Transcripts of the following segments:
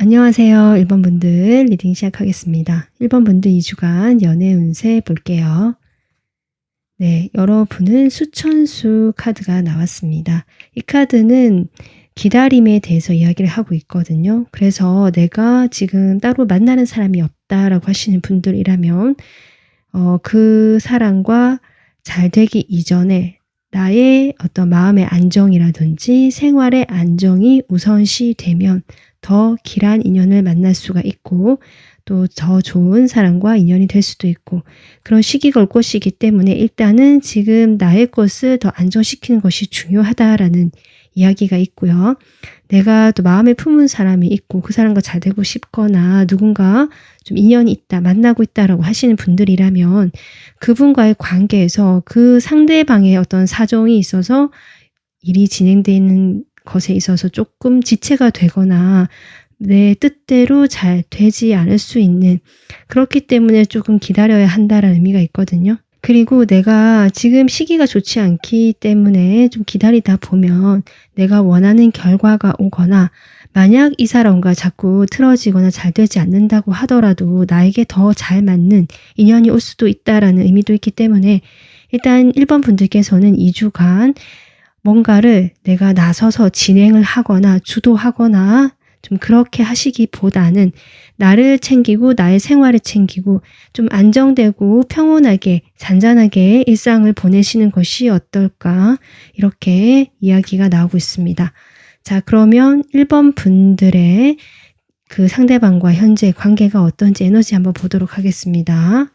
안녕하세요. 1번 분들 리딩 시작하겠습니다. 1번 분들 2주간 연애 운세 볼게요. 네, 여러분은 수천수 카드가 나왔습니다. 이 카드는 기다림에 대해서 이야기를 하고 있거든요. 그래서 내가 지금 따로 만나는 사람이 없다라고 하시는 분들이라면 그 사람과 잘 되기 이전에 나의 어떤 마음의 안정이라든지 생활의 안정이 우선시 되면 더 길한 인연을 만날 수가 있고 또 더 좋은 사람과 인연이 될 수도 있고 그런 시기 걸 것이기 때문에 일단은 지금 나의 것을 더 안정시키는 것이 중요하다라는 이야기가 있고요. 내가 또 마음에 품은 사람이 있고 그 사람과 잘 되고 싶거나 누군가 좀 인연이 있다, 만나고 있다라고 하시는 분들이라면 그분과의 관계에서 그 상대방의 어떤 사정이 있어서 일이 진행되는 것에 있어서 조금 지체가 되거나 내 뜻대로 잘 되지 않을 수 있는, 그렇기 때문에 조금 기다려야 한다라는 의미가 있거든요. 그리고 내가 지금 시기가 좋지 않기 때문에 좀 기다리다 보면 내가 원하는 결과가 오거나 만약 이 사람과 자꾸 틀어지거나 잘 되지 않는다고 하더라도 나에게 더 잘 맞는 인연이 올 수도 있다라는 의미도 있기 때문에 일단 1번 분들께서는 2주간 뭔가를 내가 나서서 진행을 하거나 주도하거나 좀 그렇게 하시기보다는 나를 챙기고 나의 생활을 챙기고 좀 안정되고 평온하게 잔잔하게 일상을 보내시는 것이 어떨까, 이렇게 이야기가 나오고 있습니다. 자, 그러면 1번 분들의 그 상대방과 현재 관계가 어떤지 에너지 한번 보도록 하겠습니다.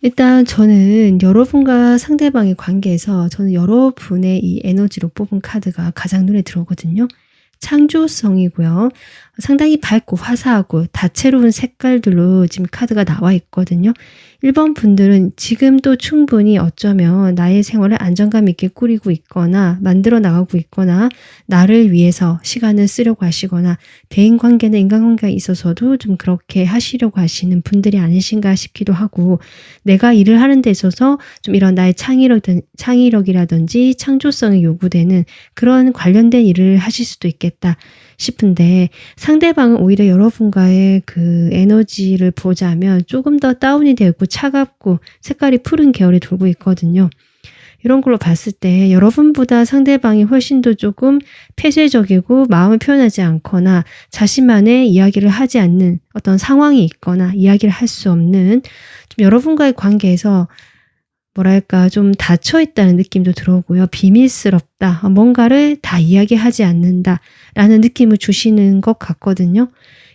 일단 저는 여러분과 상대방의 관계에서 저는 여러분의 이 에너지로 뽑은 카드가 가장 눈에 들어오거든요. 창조성이고요. 상당히 밝고 화사하고 다채로운 색깔들로 지금 카드가 나와 있거든요. 1번 분들은 지금도 충분히 어쩌면 나의 생활을 안정감 있게 꾸리고 있거나 만들어 나가고 있거나 나를 위해서 시간을 쓰려고 하시거나 대인관계나 인간관계에 있어서도 좀 그렇게 하시려고 하시는 분들이 아니신가 싶기도 하고, 내가 일을 하는 데 있어서 좀 이런 나의 창의력이라든지 창조성이 요구되는 그런 관련된 일을 하실 수도 있겠다 싶은데, 상대방은 오히려 여러분과의 그 에너지를 보자면 조금 더 다운이 되고 차갑고 색깔이 푸른 계열이 돌고 있거든요. 이런 걸로 봤을 때 여러분보다 상대방이 훨씬 더 조금 폐쇄적이고 마음을 표현하지 않거나 자신만의 이야기를 하지 않는 어떤 상황이 있거나 이야기를 할 수 없는, 좀 여러분과의 관계에서 뭐랄까 좀 닫혀 있다는 느낌도 들어오고요. 비밀스럽다, 뭔가를 다 이야기하지 않는다라는 느낌을 주시는 것 같거든요.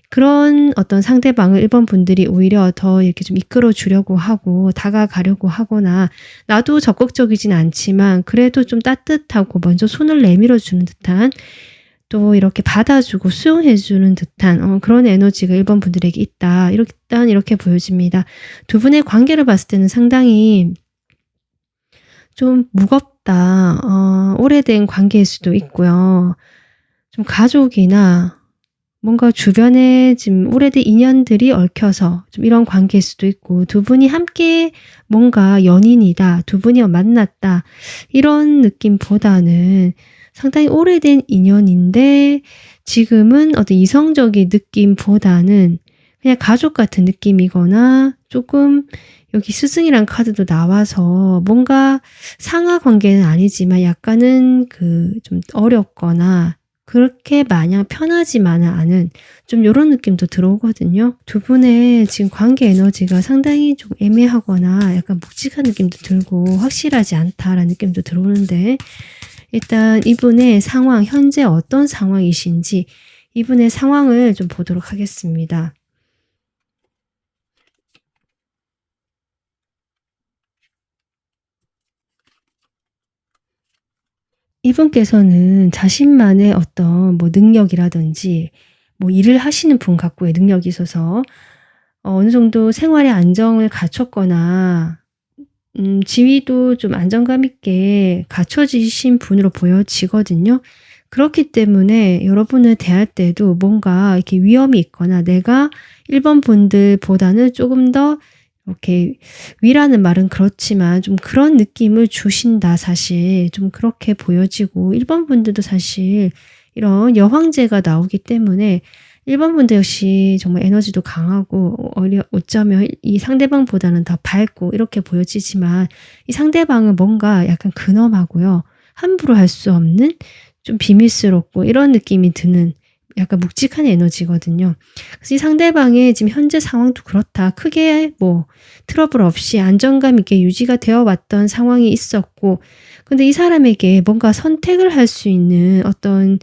그런 어떤 상대방을 1번 분들이 오히려 더 이렇게 좀 이끌어 주려고 하고 다가가려고 하거나, 나도 적극적이진 않지만 그래도 좀 따뜻하고 먼저 손을 내밀어 주는 듯한, 또 이렇게 받아주고 수용해 주는 듯한 그런 에너지가 1번 분들에게 있다. 일단 이렇게 보여집니다. 두 분의 관계를 봤을 때는 상당히 좀 무겁다. 오래된 관계일 수도 있고요. 좀 가족이나 뭔가 주변에 지금 오래된 인연들이 얽혀서 좀 이런 관계일 수도 있고, 두 분이 함께 뭔가 연인이다, 두 분이 만났다, 이런 느낌보다는 상당히 오래된 인연인데 지금은 어떤 이성적인 느낌보다는 그냥 가족 같은 느낌이거나, 조금 여기 스승이란 카드도 나와서 뭔가 상하 관계는 아니지만 약간은 그 좀 어렵거나 그렇게 마냥 편하지만은 않은 좀 요런 느낌도 들어오거든요. 두 분의 지금 관계 에너지가 상당히 좀 애매하거나 약간 묵직한 느낌도 들고 확실하지 않다라는 느낌도 들어오는데, 일단 이분의 상황, 현재 어떤 상황이신지 이분의 상황을 좀 보도록 하겠습니다. 이분께서는 자신만의 어떤 뭐 능력이라든지 뭐 일을 하시는 분 갖고의 능력이 있어서 어느 정도 생활의 안정을 갖췄거나 지위도 좀 안정감 있게 갖춰지신 분으로 보여지거든요. 그렇기 때문에 여러분을 대할 때도 뭔가 이렇게 위험이 있거나 내가 1번 분들보다는 조금 더 이렇게 위라는 말은 그렇지만 좀 그런 느낌을 주신다 사실. 좀 그렇게 보여지고 1번 분들도 사실 이런 여황제가 나오기 때문에 1번 분들 역시 정말 에너지도 강하고 어쩌면 이 상대방보다는 더 밝고 이렇게 보여지지만 이 상대방은 뭔가 약간 근엄하고요. 함부로 할 수 없는 좀 비밀스럽고 이런 느낌이 드는 약간 묵직한 에너지거든요. 그래서 이 상대방의 지금 현재 상황도 그렇다. 크게 뭐 트러블 없이 안정감 있게 유지가 되어 왔던 상황이 있었고 근데 이 사람에게 뭔가 선택을 할 수 있는 어떤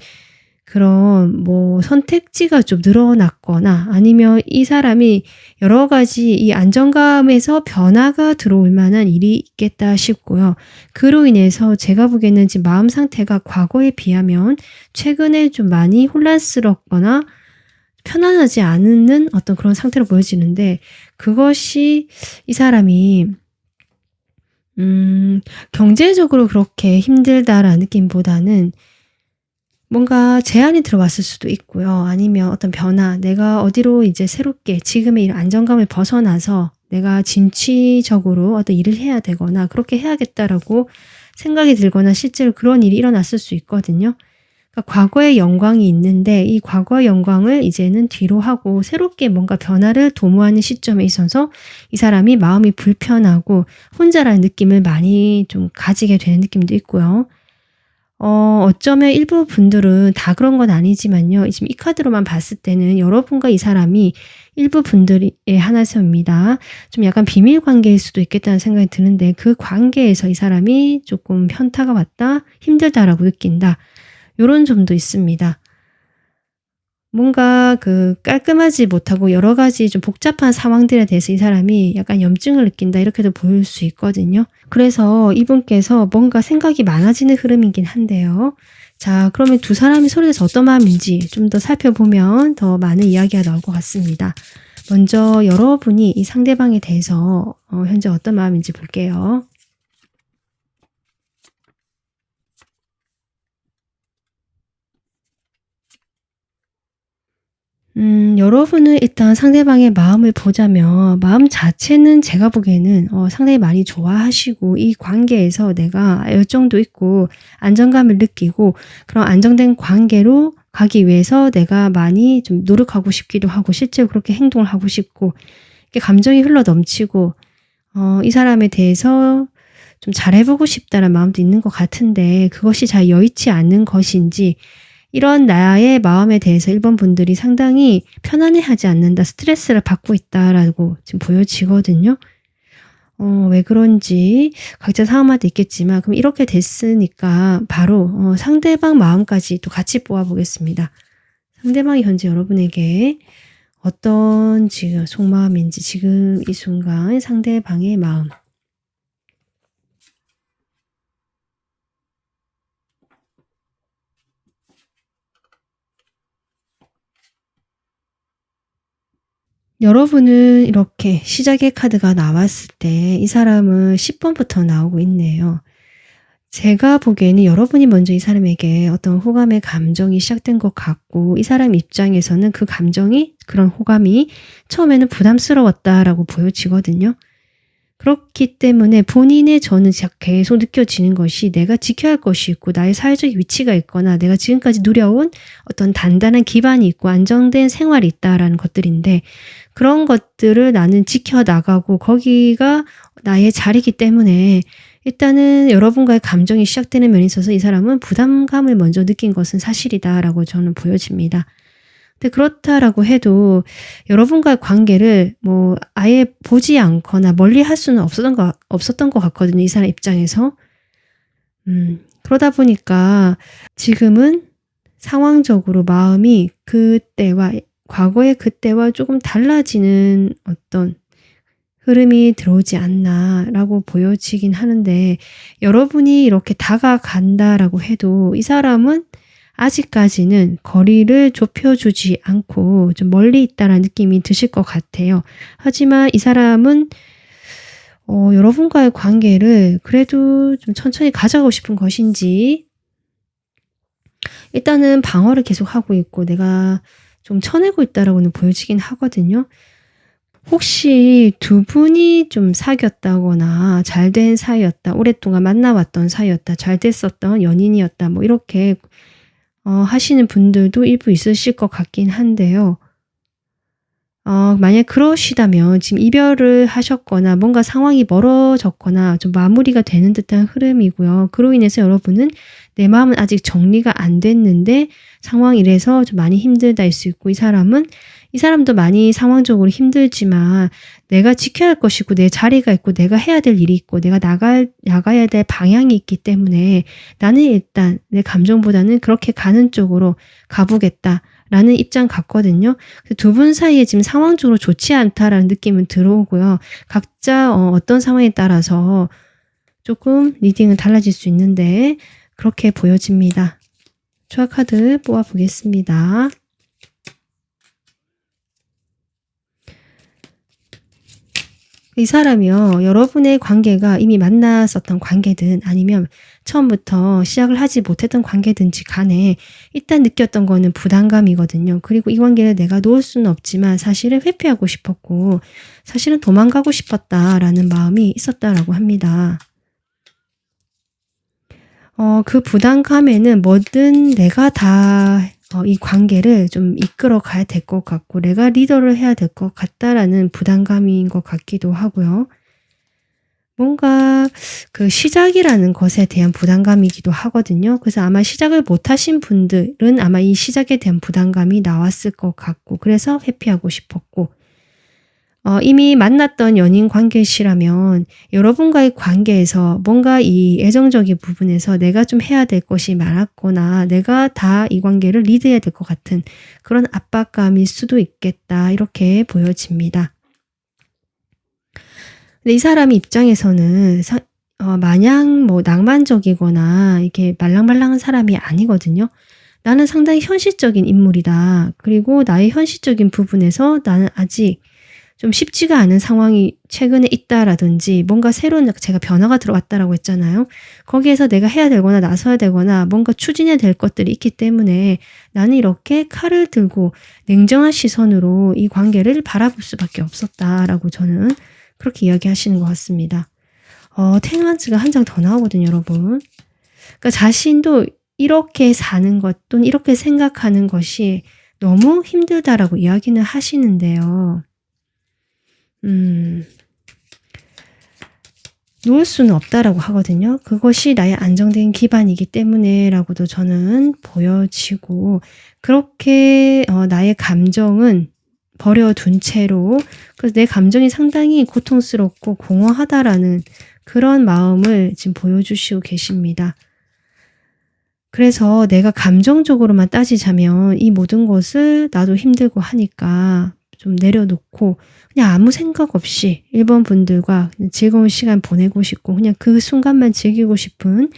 그런 뭐 선택지가 좀 늘어났거나 아니면 이 사람이 여러 가지 이 안정감에서 변화가 들어올 만한 일이 있겠다 싶고요. 그로 인해서 제가 보기에는 지금 마음 상태가 과거에 비하면 최근에 좀 많이 혼란스럽거나 편안하지 않은 어떤 그런 상태로 보여지는데 그것이 이 사람이 경제적으로 그렇게 힘들다라는 느낌보다는 뭔가 제한이 들어왔을 수도 있고요. 아니면 어떤 변화, 내가 어디로 이제 새롭게 지금의 이 안정감을 벗어나서 내가 진취적으로 어떤 일을 해야 되거나 그렇게 해야겠다라고 생각이 들거나 실제로 그런 일이 일어났을 수 있거든요. 그러니까 과거의 영광이 있는데 이 과거의 영광을 이제는 뒤로 하고 새롭게 뭔가 변화를 도모하는 시점에 있어서 이 사람이 마음이 불편하고 혼자라는 느낌을 많이 좀 가지게 되는 느낌도 있고요. 어쩌면 일부 분들은 다 그런 건 아니지만요. 지금 이 카드로만 봤을 때는 여러분과 이 사람이 일부 분들의 하나였습니다. 좀 약간 비밀 관계일 수도 있겠다는 생각이 드는데 그 관계에서 이 사람이 조금 현타가 왔다, 힘들다라고 느낀다. 요런 점도 있습니다. 뭔가 그 깔끔하지 못하고 여러 가지 좀 복잡한 상황들에 대해서 이 사람이 약간 염증을 느낀다 이렇게도 보일 수 있거든요. 그래서 이분께서 뭔가 생각이 많아지는 흐름이긴 한데요. 자, 그러면 두 사람이 서로에 대해서 어떤 마음인지 좀 더 살펴보면 더 많은 이야기가 나올 것 같습니다. 먼저 여러분이 이 상대방에 대해서 현재 어떤 마음인지 볼게요. 여러분은 일단 상대방의 마음을 보자면 마음 자체는 제가 보기에는 상당히 많이 좋아하시고 이 관계에서 내가 열정도 있고 안정감을 느끼고 그런 안정된 관계로 가기 위해서 내가 많이 좀 노력하고 싶기도 하고 실제로 그렇게 행동을 하고 싶고 이렇게 감정이 흘러 넘치고 이 사람에 대해서 좀 잘해보고 싶다는 마음도 있는 것 같은데 그것이 잘 여의치 않는 것인지 이런 나의 마음에 대해서 1번 분들이 상당히 편안해하지 않는다, 스트레스를 받고 있다라고 지금 보여지거든요. 왜 그런지 각자 상황마다 있겠지만 그럼 이렇게 됐으니까 바로 상대방 마음까지 또 같이 뽑아 보겠습니다. 상대방이 현재 여러분에게 어떤 지금 속마음인지 지금 이 순간 상대방의 마음. 여러분은 이렇게 시작의 카드가 나왔을 때 이 사람은 10번부터 나오고 있네요. 제가 보기에는 여러분이 먼저 이 사람에게 어떤 호감의 감정이 시작된 것 같고 이 사람 입장에서는 그 감정이 그런 호감이 처음에는 부담스러웠다라고 보여지거든요. 그렇기 때문에 본인의 저는 계속 느껴지는 것이 내가 지켜야 할 것이 있고 나의 사회적 위치가 있거나 내가 지금까지 누려온 어떤 단단한 기반이 있고 안정된 생활이 있다라는 것들인데 그런 것들을 나는 지켜나가고 거기가 나의 자리이기 때문에 일단은 여러분과의 감정이 시작되는 면에 있어서 이 사람은 부담감을 먼저 느낀 것은 사실이다라고 저는 보여집니다. 근데 그렇다라고 해도 여러분과의 관계를 뭐 아예 보지 않거나 멀리 할 수는 없었던 것 같거든요. 이 사람 입장에서. 그러다 보니까 지금은 상황적으로 마음이 그때와 과거의 그때와 조금 달라지는 어떤 흐름이 들어오지 않나라고 보여지긴 하는데 여러분이 이렇게 다가간다라고 해도 이 사람은 아직까지는 거리를 좁혀주지 않고 좀 멀리 있다라는 느낌이 드실 것 같아요. 하지만 이 사람은 여러분과의 관계를 그래도 좀 천천히 가져가고 싶은 것인지 일단은 방어를 계속 하고 있고 내가 좀 쳐내고 있다라고는 보여지긴 하거든요. 혹시 두 분이 좀 사귀었다거나 잘 된 사이였다, 오랫동안 만나왔던 사이였다, 잘 됐었던 연인이었다, 뭐 이렇게 하시는 분들도 일부 있으실 것 같긴 한데요. 만약 그러시다면 지금 이별을 하셨거나 뭔가 상황이 멀어졌거나 좀 마무리가 되는 듯한 흐름이고요. 그로 인해서 여러분은 내 마음은 아직 정리가 안 됐는데 상황이 이래서 좀 많이 힘들다일 수 있고, 이 사람도 많이 상황적으로 힘들지만 내가 지켜야 할 것이 있고 내 자리가 있고 내가 해야 될 일이 있고 내가 나가야 될 방향이 있기 때문에 나는 일단 내 감정보다는 그렇게 가는 쪽으로 가보겠다 라는 입장 같거든요. 두 분 사이에 지금 상황적으로 좋지 않다라는 느낌은 들어오고요. 각자 어떤 상황에 따라서 조금 리딩은 달라질 수 있는데 그렇게 보여집니다. 초아 카드 뽑아보겠습니다. 이 사람이요, 여러분의 관계가 이미 만났었던 관계든 아니면 처음부터 시작을 하지 못했던 관계든지 간에 일단 느꼈던 거는 부담감이거든요. 그리고 이 관계를 내가 놓을 수는 없지만 사실은 회피하고 싶었고 사실은 도망가고 싶었다라는 마음이 있었다라고 합니다. 그 부담감에는 뭐든 내가 다 이 관계를 좀 이끌어 가야 될 것 같고 내가 리더를 해야 될 것 같다라는 부담감인 것 같기도 하고요. 뭔가 그 시작이라는 것에 대한 부담감이기도 하거든요. 그래서 아마 시작을 못 하신 분들은 아마 이 시작에 대한 부담감이 나왔을 것 같고 그래서 회피하고 싶었고, 이미 만났던 연인 관계시라면 여러분과의 관계에서 뭔가 이 애정적인 부분에서 내가 좀 해야 될 것이 많았거나 내가 다 이 관계를 리드해야 될 것 같은 그런 압박감일 수도 있겠다, 이렇게 보여집니다. 근데 이 사람 입장에서는 마냥 뭐 낭만적이거나 이렇게 말랑말랑한 사람이 아니거든요. 나는 상당히 현실적인 인물이다. 그리고 나의 현실적인 부분에서 나는 아직 좀 쉽지가 않은 상황이 최근에 있다라든지 뭔가 새로운 제가 변화가 들어왔다라고 했잖아요. 거기에서 내가 해야 되거나 나서야 되거나 뭔가 추진해야 될 것들이 있기 때문에 나는 이렇게 칼을 들고 냉정한 시선으로 이 관계를 바라볼 수밖에 없었다라고 저는 그렇게 이야기하시는 것 같습니다. 텐 wands가 한 장 더 나오거든요, 여러분. 그러니까 자신도 이렇게 사는 것 또는 이렇게 생각하는 것이 너무 힘들다라고 이야기는 하시는데요. 놓을 수는 없다라고 하거든요. 그것이 나의 안정된 기반이기 때문에 라고도 저는 보여지고, 그렇게 나의 감정은 버려둔 채로 그래서 내 감정이 상당히 고통스럽고 공허하다라는 그런 마음을 지금 보여주시고 계십니다. 그래서 내가 감정적으로만 따지자면 이 모든 것을 나도 힘들고 하니까 좀 내려놓고 그냥 아무 생각 없이 일본 분들과 즐거운 시간 보내고 싶고 그냥 그 순간만 즐기고 싶은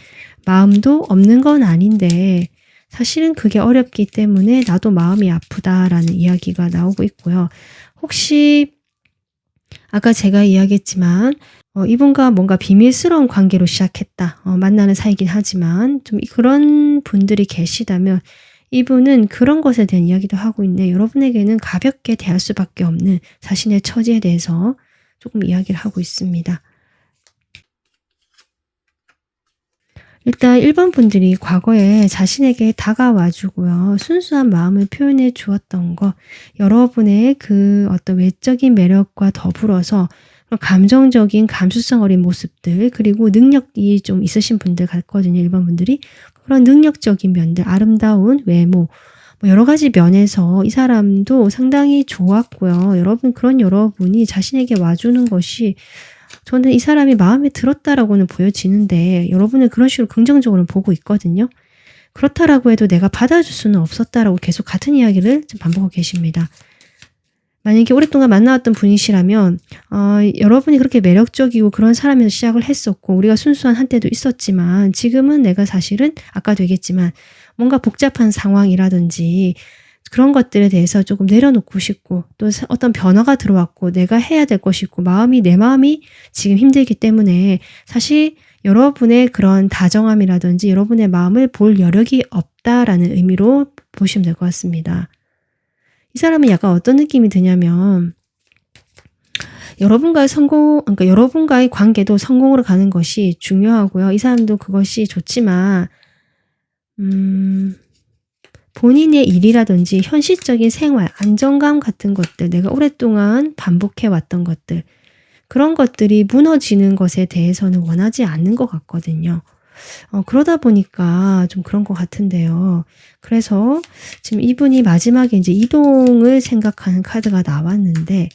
마음도 없는 건 아닌데 사실은 그게 어렵기 때문에 나도 마음이 아프다라는 이야기가 나오고 있고요. 혹시 아까 제가 이야기했지만 이분과 뭔가 비밀스러운 관계로 시작했다. 만나는 사이긴 하지만 좀 그런 분들이 계시다면 이분은 그런 것에 대한 이야기도 하고 있네. 여러분에게는 가볍게 대할 수밖에 없는 자신의 처지에 대해서 조금 이야기를 하고 있습니다. 일단 1번 분들이 과거에 자신에게 다가와주고요. 순수한 마음을 표현해 주었던 거, 여러분의 그 어떤 외적인 매력과 더불어서 감정적인 감수성 어린 모습들, 그리고 능력이 좀 있으신 분들 같거든요. 1번 분들이. 그런 능력적인 면들, 아름다운 외모, 뭐 여러 가지 면에서 이 사람도 상당히 좋았고요. 그런 여러분이 자신에게 와주는 것이 저는 이 사람이 마음에 들었다라고는 보여지는데 여러분은 그런 식으로 긍정적으로 보고 있거든요. 그렇다라고 해도 내가 받아줄 수는 없었다라고 계속 같은 이야기를 반복하고 계십니다. 만약에 오랫동안 만나왔던 분이시라면 여러분이 그렇게 매력적이고 그런 사람에서 시작을 했었고 우리가 순수한 한때도 있었지만 지금은 내가 사실은 아까도 얘기했지만 뭔가 복잡한 상황이라든지 그런 것들에 대해서 조금 내려놓고 싶고 또 어떤 변화가 들어왔고 내가 해야 될 것이 있고 내 마음이 지금 힘들기 때문에 사실 여러분의 그런 다정함이라든지 여러분의 마음을 볼 여력이 없다라는 의미로 보시면 될 것 같습니다. 이 사람은 약간 어떤 느낌이 드냐면 그러니까 여러분과의 관계도 성공으로 가는 것이 중요하고요. 이 사람도 그것이 좋지만, 음, 본인의 일이라든지 현실적인 생활, 안정감 같은 것들, 내가 오랫동안 반복해 왔던 것들, 그런 것들이 무너지는 것에 대해서는 원하지 않는 것 같거든요. 그러다 보니까 좀 그런 것 같은데요. 그래서 지금 이분이 마지막에 이제 이동을 생각하는 카드가 나왔는데,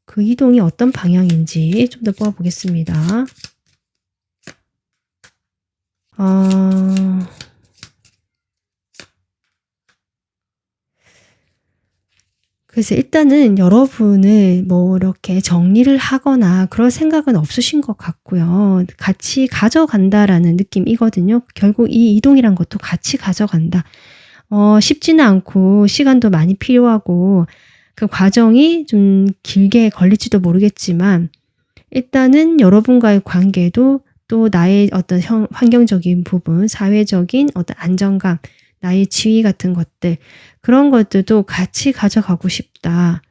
그 이동이 어떤 방향인지 좀 더 뽑아보겠습니다. 그래서 일단은 여러분을 뭐 이렇게 정리를 하거나 그럴 생각은 없으신 것 같고요. 같이 가져간다라는 느낌이거든요. 결국 이 이동이란 것도 같이 가져간다. 쉽지는 않고 시간도 많이 필요하고 그 과정이 좀 길게 걸릴지도 모르겠지만 일단은 여러분과의 관계도 또 나의 어떤 환경적인 부분, 사회적인 어떤 안정감, 나의 지위 같은 것들, 그런 것들도 같이 가져가고 싶다.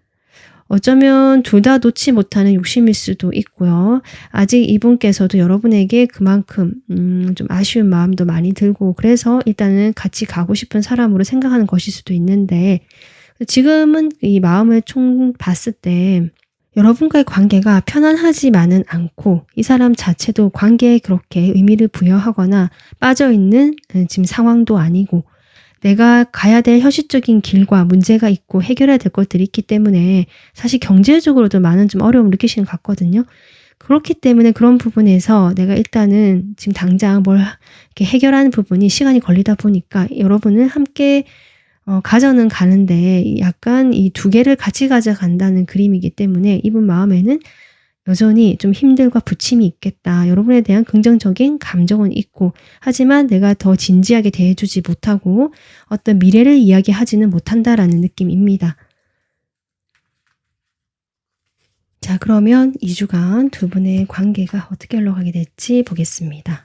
어쩌면 둘 다 놓지 못하는 욕심일 수도 있고요. 아직 이분께서도 여러분에게 그만큼 좀 아쉬운 마음도 많이 들고 그래서 일단은 같이 가고 싶은 사람으로 생각하는 것일 수도 있는데 지금은 이 마음을 총 봤을 때 여러분과의 관계가 편안하지만은 않고 이 사람 자체도 관계에 그렇게 의미를 부여하거나 빠져있는 지금 상황도 아니고 내가 가야 될 현실적인 길과 문제가 있고 해결해야 될 것들이 있기 때문에 사실 경제적으로도 많은 좀 어려움을 느끼시는 것 같거든요. 그렇기 때문에 그런 부분에서 내가 일단은 지금 당장 뭘 이렇게 해결하는 부분이 시간이 걸리다 보니까 여러분은 함께 가져는 가는데 약간 이 두 개를 같이 가져간다는 그림이기 때문에 이분 마음에는 여전히 좀 힘들과 부침이 있겠다. 여러분에 대한 긍정적인 감정은 있고 하지만 내가 더 진지하게 대해주지 못하고 어떤 미래를 이야기하지는 못한다라는 느낌입니다. 자, 그러면 2주간 두 분의 관계가 어떻게 흘러가게 될지 보겠습니다.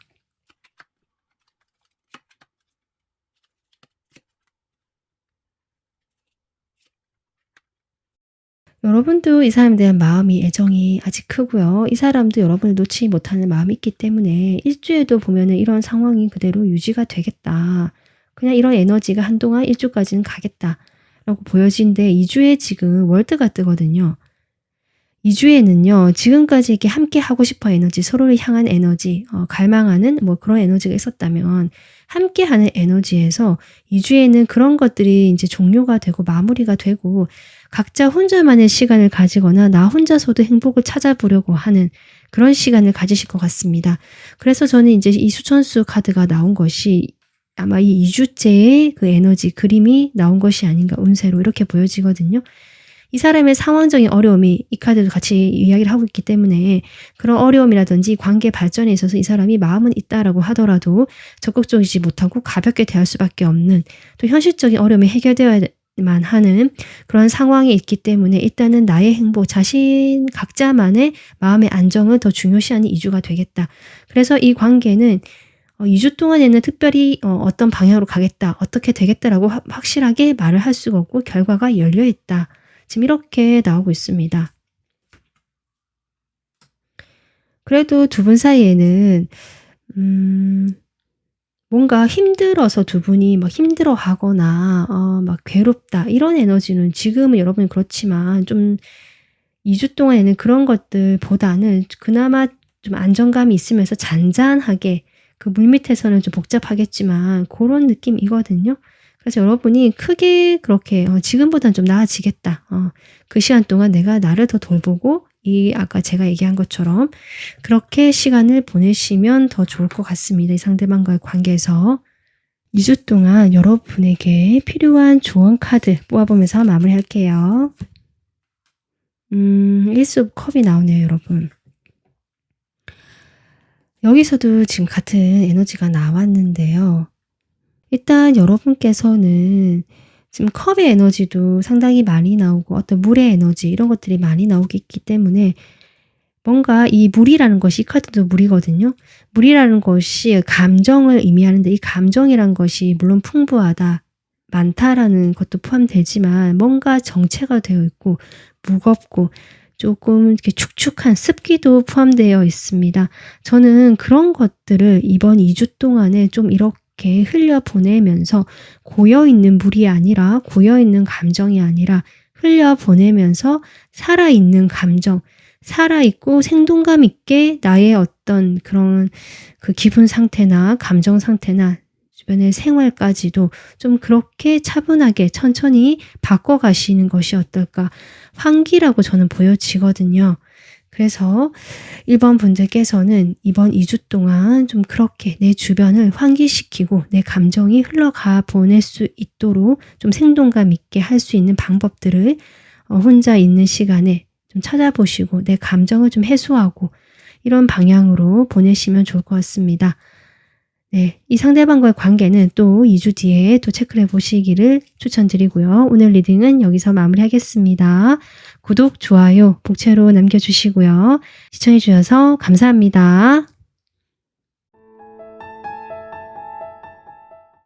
여러분도 이 사람에 대한 마음이 애정이 아직 크고요. 이 사람도 여러분을 놓지 못하는 마음이 있기 때문에 일주에도 보면은 이런 상황이 그대로 유지가 되겠다. 그냥 이런 에너지가 한동안 1주까지는 가겠다라고 보여지는데 2주에 지금 월드가 뜨거든요. 2주에는요. 지금까지 이렇게 함께 하고 싶어 에너지, 서로를 향한 에너지, 갈망하는 뭐 그런 에너지가 있었다면 함께 하는 에너지에서 2주에는 그런 것들이 이제 종료가 되고 마무리가 되고 각자 혼자만의 시간을 가지거나 나 혼자서도 행복을 찾아보려고 하는 그런 시간을 가지실 것 같습니다. 그래서 저는 이제 이 수천수 카드가 나온 것이 아마 이 2주째의 그 에너지, 그림이 나온 것이 아닌가 운세로 이렇게 보여지거든요. 이 사람의 상황적인 어려움이 이 카드도 같이 이야기를 하고 있기 때문에 그런 어려움이라든지 관계 발전에 있어서 이 사람이 마음은 있다라고 하더라도 적극적이지 못하고 가볍게 대할 수밖에 없는 또 현실적인 어려움이 해결되어야만 하는 그런 상황이 있기 때문에 일단은 나의 행복, 자신 각자만의 마음의 안정을 더 중요시하는 2주가 되겠다. 그래서 이 관계는 2주 동안에는 특별히 어떤 방향으로 가겠다, 어떻게 되겠다라고 확실하게 말을 할 수가 없고 결과가 열려있다. 지금 이렇게 나오고 있습니다. 그래도 두 분 사이에는 뭔가 힘들어서 두 분이 막 힘들어하거나 막 괴롭다 이런 에너지는 지금은 여러분이 그렇지만 좀 2주 동안에는 그런 것들보다는 그나마 좀 안정감이 있으면서 잔잔하게 그 물밑에서는 좀 복잡하겠지만 그런 느낌이거든요. 그래서 여러분이 크게 그렇게 지금보다는 좀 나아지겠다. 그 시간 동안 내가 나를 더 돌보고 아까 제가 얘기한 것처럼 그렇게 시간을 보내시면 더 좋을 것 같습니다. 이 상대방과의 관계에서 2주 동안 여러분에게 필요한 조언 카드 뽑아보면서 마무리할게요. 일수 컵이 나오네요, 여러분. 여기서도 지금 같은 에너지가 나왔는데요. 일단 여러분께서는 지금 컵의 에너지도 상당히 많이 나오고 어떤 물의 에너지 이런 것들이 많이 나오기 때문에 뭔가 이 물이라는 것이 이 카드도 물이거든요. 물이라는 것이 감정을 의미하는데 이 감정이란 것이 물론 풍부하다, 많다라는 것도 포함되지만 뭔가 정체가 되어 있고 무겁고 조금 이렇게 축축한 습기도 포함되어 있습니다. 저는 그런 것들을 이번 2주 동안에 좀 이렇게 흘려보내면서 고여있는 물이 아니라 고여있는 감정이 아니라 흘려보내면서 살아있는 감정, 살아있고 생동감 있게 나의 어떤 그런 그 기분 상태나 감정 상태나 주변의 생활까지도 좀 그렇게 차분하게 천천히 바꿔가시는 것이 어떨까. 환기라고 저는 보여지거든요. 그래서 1번 분들께서는 이번 2주 동안 좀 그렇게 내 주변을 환기시키고 내 감정이 흘러가 보낼 수 있도록 좀 생동감 있게 할 수 있는 방법들을 혼자 있는 시간에 좀 찾아보시고 내 감정을 좀 해소하고 이런 방향으로 보내시면 좋을 것 같습니다. 네, 이 상대방과의 관계는 또 2주 뒤에 또 체크를 해보시기를 추천드리고요. 오늘 리딩은 여기서 마무리하겠습니다. 구독, 좋아요, 복채로 남겨주시고요. 시청해주셔서 감사합니다.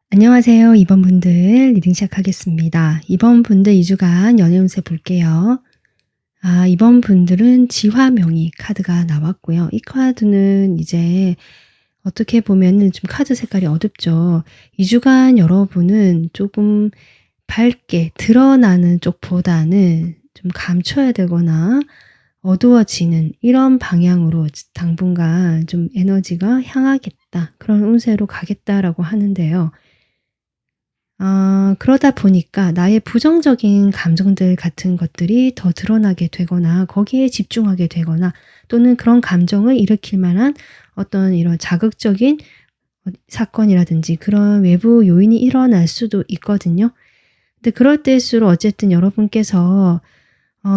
안녕하세요. 2번 분들 리딩 시작하겠습니다. 2번 분들 2주간 연애 운세 볼게요. 2번 분들은 지화명의 카드가 나왔고요. 이 카드는 이제 어떻게 보면은 좀 카드 색깔이 어둡죠. 2주간 여러분은 조금 밝게 드러나는 쪽보다는 좀 감춰야 되거나 어두워지는 이런 방향으로 당분간 좀 에너지가 향하겠다. 그런 운세로 가겠다라고 하는데요. 그러다 보니까 나의 부정적인 감정들 같은 것들이 더 드러나게 되거나 거기에 집중하게 되거나 또는 그런 감정을 일으킬 만한 어떤 이런 자극적인 사건이라든지 그런 외부 요인이 일어날 수도 있거든요. 근데 그럴 때일수록 어쨌든 여러분께서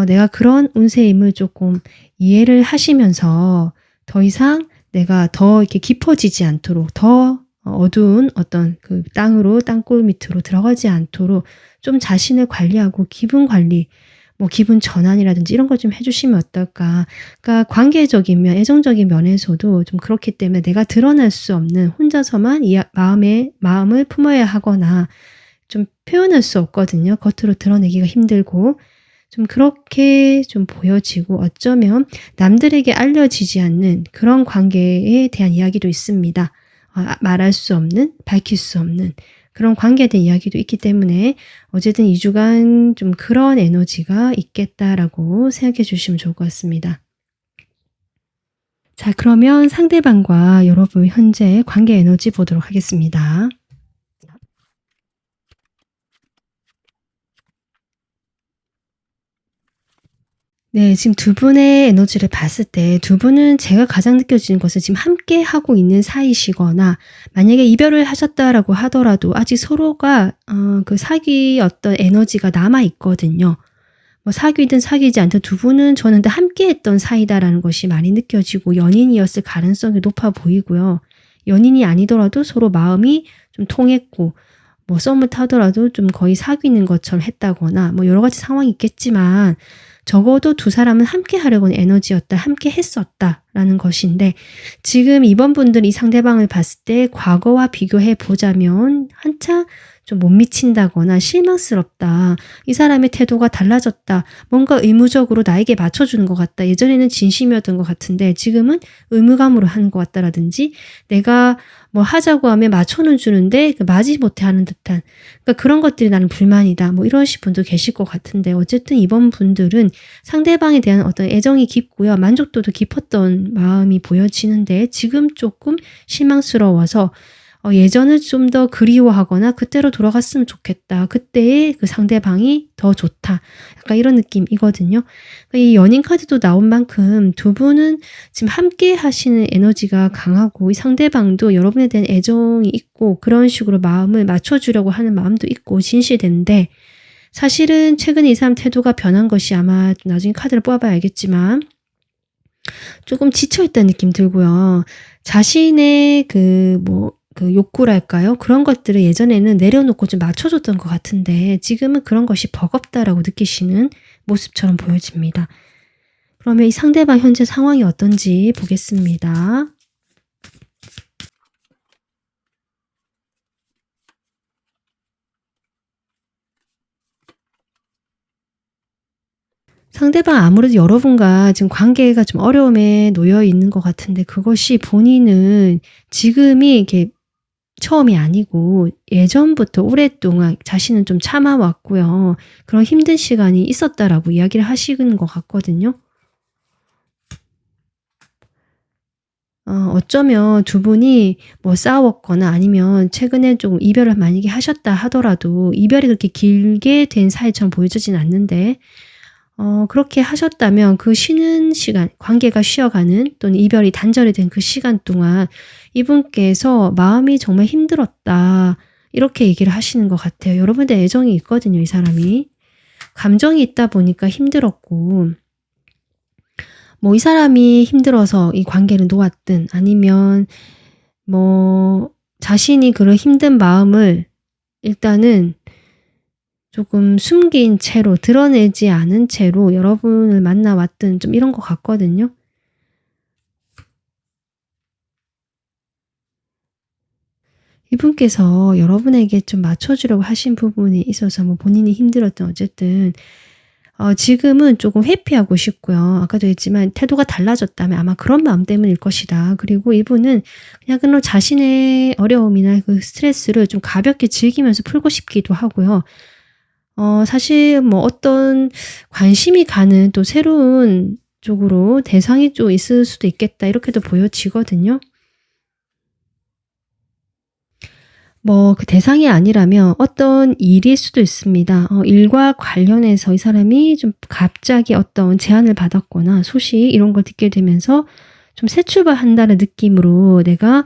내가 그런 운세임을 조금 이해를 하시면서 더 이상 내가 더 이렇게 깊어지지 않도록 더 어두운 어떤 그 땅굴 밑으로 들어가지 않도록 좀 자신을 관리하고 기분 관리, 뭐 기분 전환이라든지 이런 걸 좀 해주시면 어떨까. 그러니까 관계적인 면, 애정적인 면에서도 좀 그렇기 때문에 내가 드러날 수 없는 혼자서만 마음을 품어야 하거나 좀 표현할 수 없거든요. 겉으로 드러내기가 힘들고. 좀 그렇게 좀 보여지고 어쩌면 남들에게 알려지지 않는 그런 관계에 대한 이야기도 있습니다. 말할 수 없는, 밝힐 수 없는 그런 관계에 대한 이야기도 있기 때문에 어쨌든 2주간 좀 그런 에너지가 있겠다라고 생각해 주시면 좋을 것 같습니다. 자, 그러면 상대방과 여러분 현재 관계 에너지 보도록 하겠습니다. 네, 지금 두 분의 에너지를 봤을 때 두 분은 제가 가장 느껴지는 것은 지금 함께 하고 있는 사이시거나 만약에 이별을 하셨다라고 하더라도 아직 서로가 그 사귀 어떤 에너지가 남아 있거든요. 뭐 사귀든 사귀지 않든 두 분은 저는 함께 했던 사이다라는 것이 많이 느껴지고 연인이었을 가능성이 높아 보이고요. 연인이 아니더라도 서로 마음이 좀 통했고 뭐 썸을 타더라도 좀 거의 사귀는 것처럼 했다거나 뭐 여러 가지 상황이 있겠지만 적어도 두 사람은 함께 하려고는 에너지였다, 함께 했었다라는 것인데 지금 이번 분들이 상대방을 봤을 때 과거와 비교해 보자면 한창 좀 못 미친다거나 실망스럽다. 이 사람의 태도가 달라졌다. 뭔가 의무적으로 나에게 맞춰주는 것 같다. 예전에는 진심이었던 것 같은데 지금은 의무감으로 하는 것 같다라든지 내가 뭐 하자고 하면 맞춰는 주는데 마지 못해 하는 듯한 그러니까 그런 것들이 나는 불만이다. 뭐 이러신 분도 계실 것 같은데 어쨌든 이번 분들은 상대방에 대한 어떤 애정이 깊고요. 만족도도 깊었던 마음이 보여지는데 지금 조금 실망스러워서 예전을 좀 더 그리워하거나 그때로 돌아갔으면 좋겠다. 그때의 그 상대방이 더 좋다. 약간 이런 느낌이거든요. 그러니까 이 연인 카드도 나온 만큼 두 분은 지금 함께 하시는 에너지가 강하고 이 상대방도 여러분에 대한 애정이 있고 그런 식으로 마음을 맞춰주려고 하는 마음도 있고 진실된데 사실은 최근에 이 사람 태도가 변한 것이 아마 나중에 카드를 뽑아봐야 알겠지만 조금 지쳐있다는 느낌 들고요. 자신의 그 욕구랄까요? 그런 것들을 예전에는 내려놓고 좀 맞춰줬던 것 같은데 지금은 그런 것이 버겁다라고 느끼시는 모습처럼 보여집니다. 그러면 이 상대방 현재 상황이 어떤지 보겠습니다. 상대방 아무래도 여러분과 지금 관계가 좀 어려움에 놓여 있는 것 같은데 그것이 본인은 지금이 이렇게 처음이 아니고 예전부터 오랫동안 자신은 좀 참아왔고요. 그런 힘든 시간이 있었다라고 이야기를 하시는 것 같거든요. 어쩌면 두 분이 뭐 싸웠거나 아니면 최근에 좀 이별을 만약에 하셨다 하더라도 이별이 그렇게 길게 된 사이처럼 보여지진 않는데 그렇게 하셨다면 그 쉬는 시간, 관계가 쉬어가는 또는 이별이 단절이 된 그 시간 동안 이분께서 "마음이 정말 힘들었다." 이렇게 얘기를 하시는 것 같아요. 여러분들 애정이 있거든요, 이 사람이. 감정이 있다 보니까 힘들었고 뭐 이 사람이 힘들어서 이 관계를 놓았든 아니면 뭐 자신이 그런 힘든 마음을 일단은 조금 숨긴 채로 드러내지 않은 채로 여러분을 만나 왔든 좀 이런 것 같거든요. 이분께서 여러분에게 좀 맞춰 주려고 하신 부분이 있어서 뭐 본인이 힘들었든 어쨌든 지금은 조금 회피하고 싶고요. 아까도 했지만 태도가 달라졌다면 아마 그런 마음 때문일 것이다. 그리고 이분은 그냥 자신의 어려움이나 그 스트레스를 좀 가볍게 즐기면서 풀고 싶기도 하고요. 사실 뭐 어떤 관심이 가는 또 새로운 쪽으로 대상이 좀 있을 수도 있겠다 이렇게도 보여지거든요. 뭐 그 대상이 아니라면 어떤 일일 수도 있습니다. 일과 관련해서 이 사람이 좀 갑자기 어떤 제안을 받았거나 소식 이런 걸 듣게 되면서 좀 새 출발한다는 느낌으로 내가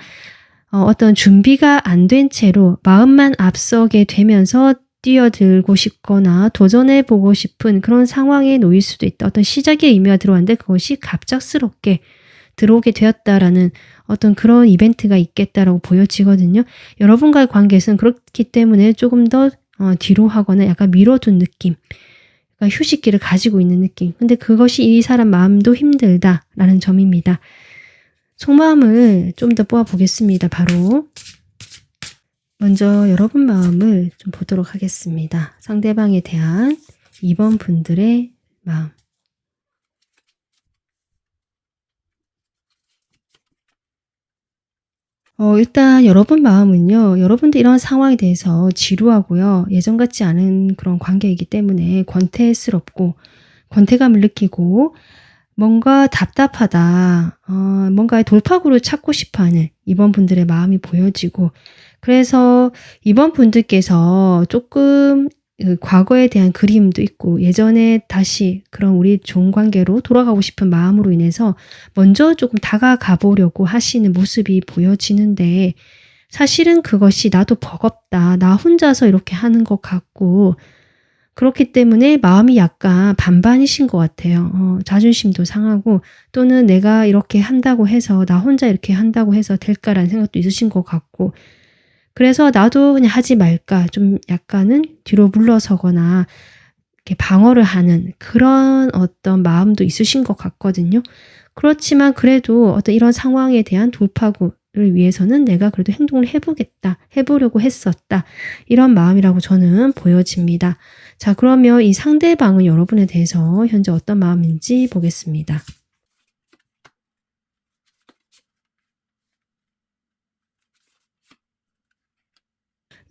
어떤 준비가 안 된 채로 마음만 앞서게 되면서 뛰어들고 싶거나 도전해 보고 싶은 그런 상황에 놓일 수도 있다. 어떤 시작의 의미가 들어왔는데 그것이 갑작스럽게 들어오게 되었다라는 어떤 그런 이벤트가 있겠다라고 보여지거든요. 여러분과의 관계에서는 그렇기 때문에 조금 더 뒤로 하거나 약간 미뤄둔 느낌, 그러니까 휴식기를 가지고 있는 느낌. 근데 그것이 이 사람 마음도 힘들다라는 점입니다. 속마음을 좀 더 뽑아 보겠습니다. 바로 먼저 여러분 마음을 좀 보도록 하겠습니다. 상대방에 대한 2번 분들의 마음. 일단 여러분 마음은요. 여러분도 이런 상황에 대해서 지루하고요. 예전 같지 않은 그런 관계이기 때문에 권태스럽고 권태감을 느끼고 뭔가 답답하다. 뭔가의 돌파구를 찾고 싶어 하는 이번 분들의 마음이 보여지고 그래서 이번 분들께서 조금 그 과거에 대한 그리움도 있고 예전에 다시 그런 우리 좋은 관계로 돌아가고 싶은 마음으로 인해서 먼저 조금 다가가 보려고 하시는 모습이 보여지는데 사실은 그것이 '나도 버겁다. 나 혼자서 이렇게 하는 것 같고' 그렇기 때문에 마음이 약간 반반이신 것 같아요. 자존심도 상하고 또는 '내가 이렇게 한다고 해서 나 혼자 이렇게 한다고 해서 될까?'라는 생각도 있으신 것 같고 그래서 '나도 그냥 하지 말까.' 좀 약간은 뒤로 물러서거나 이렇게 방어를 하는 그런 어떤 마음도 있으신 것 같거든요. 그렇지만 그래도 어떤 이런 상황에 대한 돌파구를 위해서는 '내가 그래도 행동을 해 보겠다. 해 보려고 했었다.' 이런 마음이라고 저는 보여집니다. 자 그러면 이 상대방은 여러분에 대해서 현재 어떤 마음인지 보겠습니다.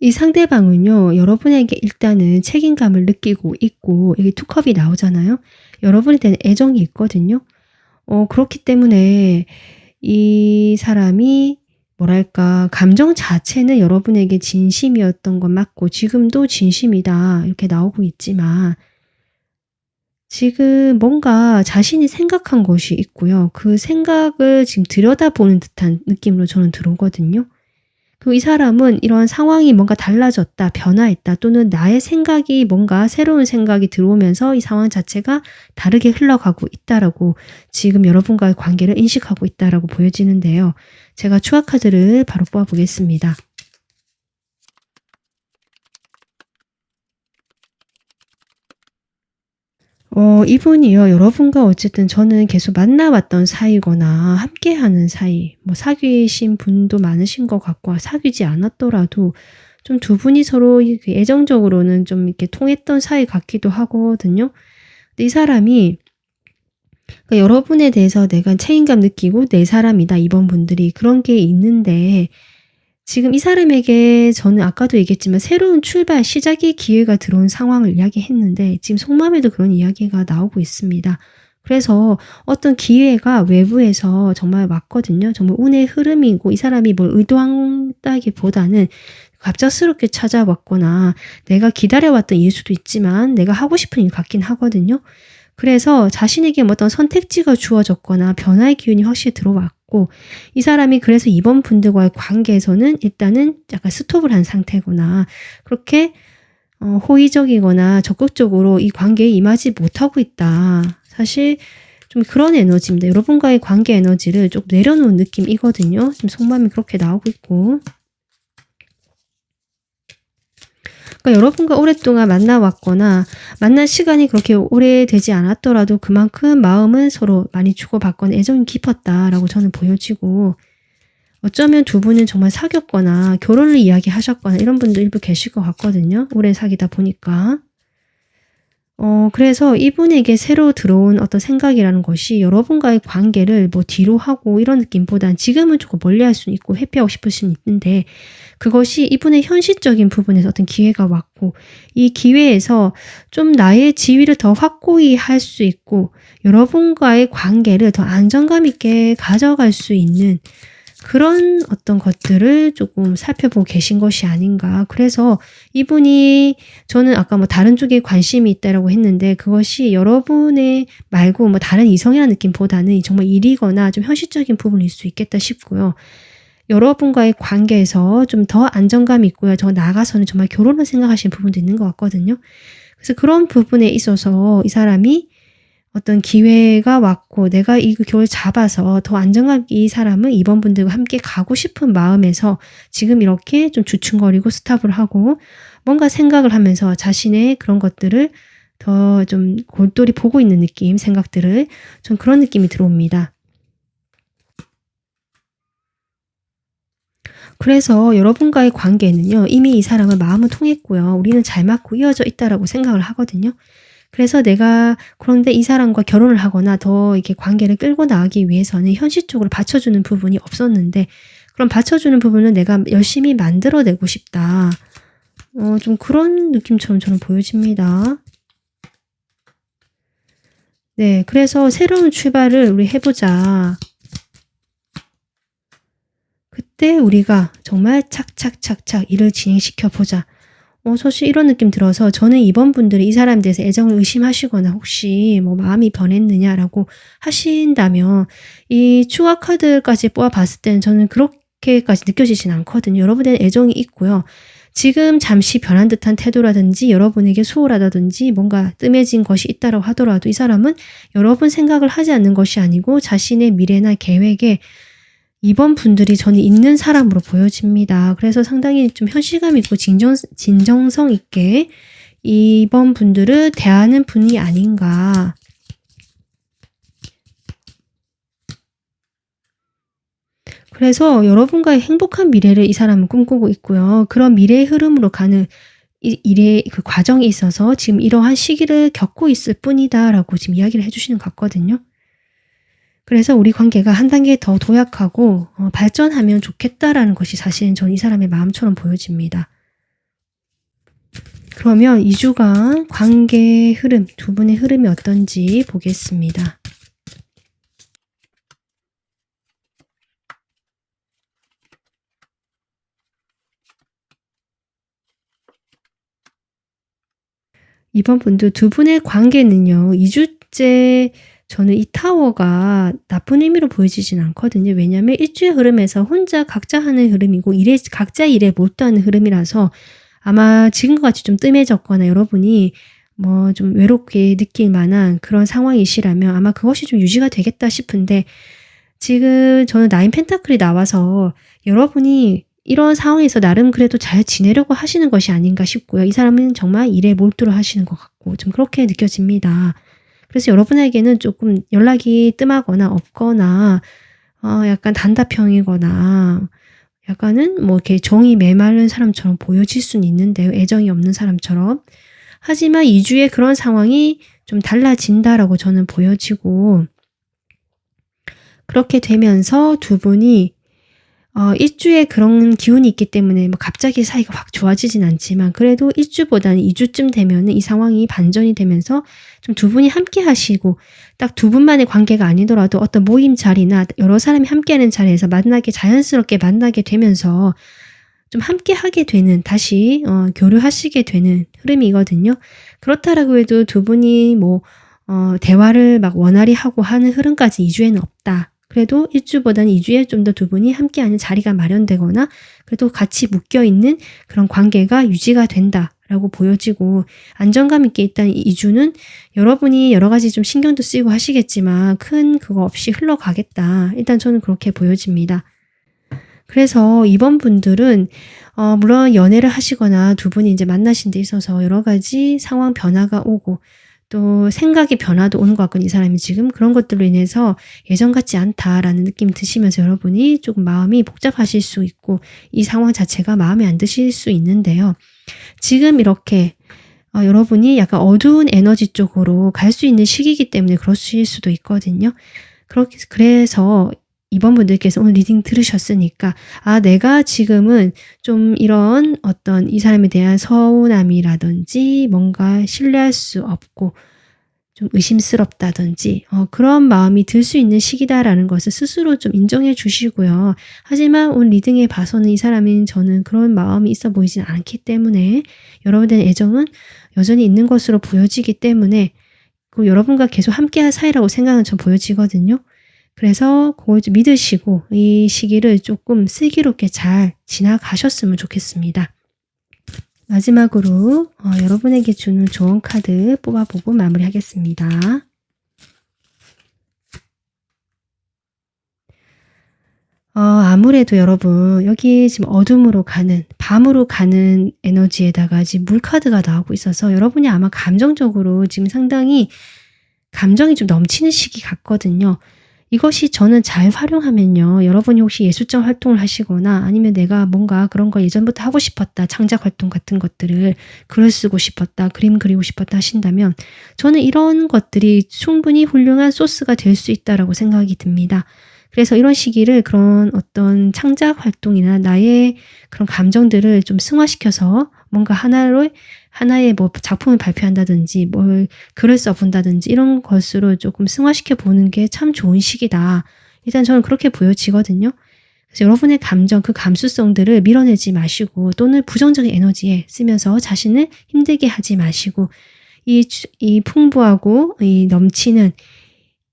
이 상대방은요. 여러분에게 일단은 책임감을 느끼고 있고 여기 투 컵이 나오잖아요. 여러분에 대한 애정이 있거든요. 그렇기 때문에 이 사람이 뭐랄까 감정 자체는 여러분에게 진심이었던 건 맞고 지금도 진심이다 이렇게 나오고 있지만 지금 뭔가 자신이 생각한 것이 있고요. 그 생각을 지금 들여다보는 듯한 느낌으로 저는 들어오거든요. 그리고 이 사람은 이러한 상황이 뭔가 달라졌다, 변화했다 또는 나의 생각이 뭔가 새로운 생각이 들어오면서 이 상황 자체가 다르게 흘러가고 있다라고 지금 여러분과의 관계를 인식하고 있다라고 보여지는데요. 제가 추가 카드를 바로 뽑아 보겠습니다. 이분이요. 여러분과 어쨌든 저는 계속 만나왔던 사이거나 함께하는 사이, 뭐 사귀신 분도 많으신 것 같고 사귀지 않았더라도 좀 두 분이 서로 그 애정적으로는 좀 이렇게 통했던 사이 같기도 하거든요. 근데 이 사람이 그러니까 여러분에 대해서 내가 책임감 느끼고 내 사람이다, 이번 분들이. 그런 게 있는데 지금 이 사람에게 저는 아까도 얘기했지만 새로운 출발, 시작의 기회가 들어온 상황을 이야기했는데 지금 속마음에도 그런 이야기가 나오고 있습니다. 그래서 어떤 기회가 외부에서 정말 왔거든요. 정말 운의 흐름이고 이 사람이 뭘 의도한다기보다는 갑작스럽게 찾아왔거나 내가 기다려왔던 일일 수도 있지만 내가 하고 싶은 일 같긴 하거든요. 그래서 자신에게 어떤 선택지가 주어졌거나 변화의 기운이 확실히 들어왔고 이 사람이 그래서 이번 분들과의 관계에서는 일단은 약간 스톱을 한 상태거나 그렇게 호의적이거나 적극적으로 이 관계에 임하지 못하고 있다. 사실 좀 그런 에너지입니다. 여러분과의 관계 에너지를 좀 내려놓은 느낌이거든요. 지금 속마음이 그렇게 나오고 있고. 그러니까 여러분과 오랫동안 만나왔거나 만난 시간이 그렇게 오래되지 않았더라도 그만큼 마음은 서로 많이 주고받거나 애정이 깊었다라고 저는 보여지고 어쩌면 두 분은 정말 사귀었거나 결혼을 이야기하셨거나 이런 분도 일부 계실 것 같거든요. 오래 사귀다 보니까. 그래서 이분에게 새로 들어온 어떤 생각이라는 것이 여러분과의 관계를 뭐 뒤로 하고 이런 느낌보단 지금은 조금 멀리할 수는 있고 회피하고 싶을 수는 있는데 그것이 이분의 현실적인 부분에서 어떤 기회가 왔고 이 기회에서 좀 나의 지위를 더 확고히 할 수 있고 여러분과의 관계를 더 안정감 있게 가져갈 수 있는 그런 어떤 것들을 조금 살펴보고 계신 것이 아닌가. 그래서 이분이 저는 아까 뭐 다른 쪽에 관심이 있다라고 했는데 그것이 여러분의 말고 뭐 다른 이성이라는 느낌보다는 정말 일이거나 좀 현실적인 부분일 수 있겠다 싶고요. 여러분과의 관계에서 좀 더 안정감이 있고요. 저 나아가서는 정말 결혼을 생각하시는 부분도 있는 것 같거든요. 그래서 그런 부분에 있어서 이 사람이 어떤 기회가 왔고 내가 이 겨울 잡아서 더 안정감 이 사람은 이번 분들과 함께 가고 싶은 마음에서 지금 이렇게 좀 주춤거리고 스탑을 하고 뭔가 생각을 하면서 자신의 그런 것들을 더 좀 골똘히 보고 있는 느낌, 생각들을 좀 그런 느낌이 들어옵니다. 그래서 여러분과의 관계는요. 이미 이 사람은 마음은 통했고요. 우리는 잘 맞고 이어져 있다라고 생각을 하거든요. 그래서 내가 그런데 이 사람과 결혼을 하거나 더 이렇게 관계를 끌고 나가기 위해서는 현실적으로 받쳐주는 부분이 없었는데 그럼 받쳐주는 부분은 내가 열심히 만들어내고 싶다. 좀 그런 느낌처럼 저는 보여집니다. 네, 그래서 새로운 출발을 우리 해보자. 그때 우리가 정말 착착착착 일을 진행시켜보자. 사실 이런 느낌 들어서 저는 이번 분들이 이 사람에 대해서 애정을 의심하시거나 혹시 뭐 마음이 변했느냐라고 하신다면 이 추가 카드까지 뽑아봤을 때는 저는 그렇게까지 느껴지진 않거든요. 여러분에는 애정이 있고요. 지금 잠시 변한 듯한 태도라든지 여러분에게 소홀하다든지 뭔가 뜸해진 것이 있다고 하더라도 이 사람은 여러분 생각을 하지 않는 것이 아니고 자신의 미래나 계획에 이번 분들이 저는 있는 사람으로 보여집니다. 그래서 상당히 좀 현실감 있고 진정성 있게 이번 분들을 대하는 분이 아닌가. 그래서 여러분과의 행복한 미래를 이 사람은 꿈꾸고 있고요. 그런 미래의 흐름으로 가는 일의 그 과정에 있어서 지금 이러한 시기를 겪고 있을 뿐이다라고 지금 이야기를 해주시는 것 같거든요. 그래서 우리 관계가 한 단계 더 도약하고 발전하면 좋겠다라는 것이 사실은 전 이 사람의 마음처럼 보여집니다. 그러면 2주간 관계의 흐름, 두 분의 흐름이 어떤지 보겠습니다. 이번 분도 두 분의 관계는요. 2주째 저는 이 타워가 나쁜 의미로 보여지진 않거든요. 왜냐하면 일주의 흐름에서 혼자 각자 하는 흐름이고 각자 일에 몰두하는 흐름이라서 아마 지금과 같이 좀 뜸해졌거나 여러분이 뭐 좀 외롭게 느낄 만한 그런 상황이시라면 아마 그것이 좀 유지가 되겠다 싶은데 지금 저는 9 펜타클이 나와서 여러분이 이런 상황에서 나름 그래도 잘 지내려고 하시는 것이 아닌가 싶고요. 이 사람은 정말 일에 몰두를 하시는 것 같고 좀 그렇게 느껴집니다. 그래서 여러분에게는 조금 연락이 뜸하거나 없거나 약간 단답형이거나 약간은 뭐 이렇게 정이 메마른 사람처럼 보여질 수는 있는데요. 애정이 없는 사람처럼. 하지만 2주의 그런 상황이 좀 달라진다라고 저는 보여지고, 그렇게 되면서 두 분이 일주에 그런 기운이 있기 때문에 뭐 갑자기 사이가 확 좋아지진 않지만 그래도 일주보다는 2주쯤 되면은 이 상황이 반전이 되면서 좀 두 분이 함께 하시고 딱 두 분만의 관계가 아니더라도 어떤 모임 자리나 여러 사람이 함께하는 자리에서 자연스럽게 만나게 되면서 좀 함께 하게 되는, 다시 교류하시게 되는 흐름이거든요. 그렇다라고 해도 두 분이 뭐 대화를 막 원활히 하고 하는 흐름까지 2주에는 없다. 그래도 1주보다는 2주에 좀 더 두 분이 함께하는 자리가 마련되거나 그래도 같이 묶여있는 그런 관계가 유지가 된다라고 보여지고, 안정감 있게 일단 2주는 여러분이 여러 가지 좀 신경도 쓰이고 하시겠지만 큰 그거 없이 흘러가겠다. 일단 저는 그렇게 보여집니다. 그래서 이번 분들은 물론 연애를 하시거나 두 분이 이제 만나신 데 있어서 여러 가지 상황 변화가 오고 또 생각의 변화도 오는 것 같거든요. 이 사람이 지금 그런 것들로 인해서 예전 같지 않다라는 느낌이 드시면서 여러분이 조금 마음이 복잡하실 수 있고 이 상황 자체가 마음에 안 드실 수 있는데요. 지금 이렇게 여러분이 약간 어두운 에너지 쪽으로 갈 수 있는 시기이기 때문에 그러실 수도 있거든요. 그래서 이번 분들께서 오늘 리딩 들으셨으니까 내가 지금은 좀 이런 어떤 이 사람에 대한 서운함이라든지 뭔가 신뢰할 수 없고 좀 의심스럽다든지 그런 마음이 들 수 있는 시기다라는 것을 스스로 좀 인정해 주시고요. 하지만 오늘 리딩에 봐서는 이 사람인 저는 그런 마음이 있어 보이진 않기 때문에 여러분에 대한 애정은 여전히 있는 것으로 보여지기 때문에 여러분과 계속 함께할 사이라고 생각은 전 보여지거든요. 그래서 그걸 좀 믿으시고 이 시기를 조금 슬기롭게 잘 지나가셨으면 좋겠습니다. 마지막으로 여러분에게 주는 조언 카드 뽑아보고 마무리하겠습니다. 아무래도 여러분 여기 지금 어둠으로 가는, 밤으로 가는 에너지에다가 지금 물 카드가 나오고 있어서 여러분이 아마 감정적으로 지금 상당히 감정이 좀 넘치는 시기 같거든요. 이것이 저는 잘 활용하면요. 여러분이 혹시 예술적 활동을 하시거나 아니면 내가 뭔가 그런 거 예전부터 하고 싶었다. 창작 활동 같은 것들을 글을 쓰고 싶었다. 그림 그리고 싶었다 하신다면 저는 이런 것들이 충분히 훌륭한 소스가 될 수 있다라고 생각이 듭니다. 그래서 이런 시기를 그런 어떤 창작 활동이나 나의 그런 감정들을 좀 승화시켜서 뭔가 하나의 뭐 작품을 발표한다든지 뭘 글을 써본다든지 이런 것으로 조금 승화시켜 보는 게 참 좋은 시기다. 일단 저는 그렇게 보여지거든요. 그래서 여러분의 감정, 그 감수성들을 밀어내지 마시고 또는 부정적인 에너지에 쓰면서 자신을 힘들게 하지 마시고 이 풍부하고 이 넘치는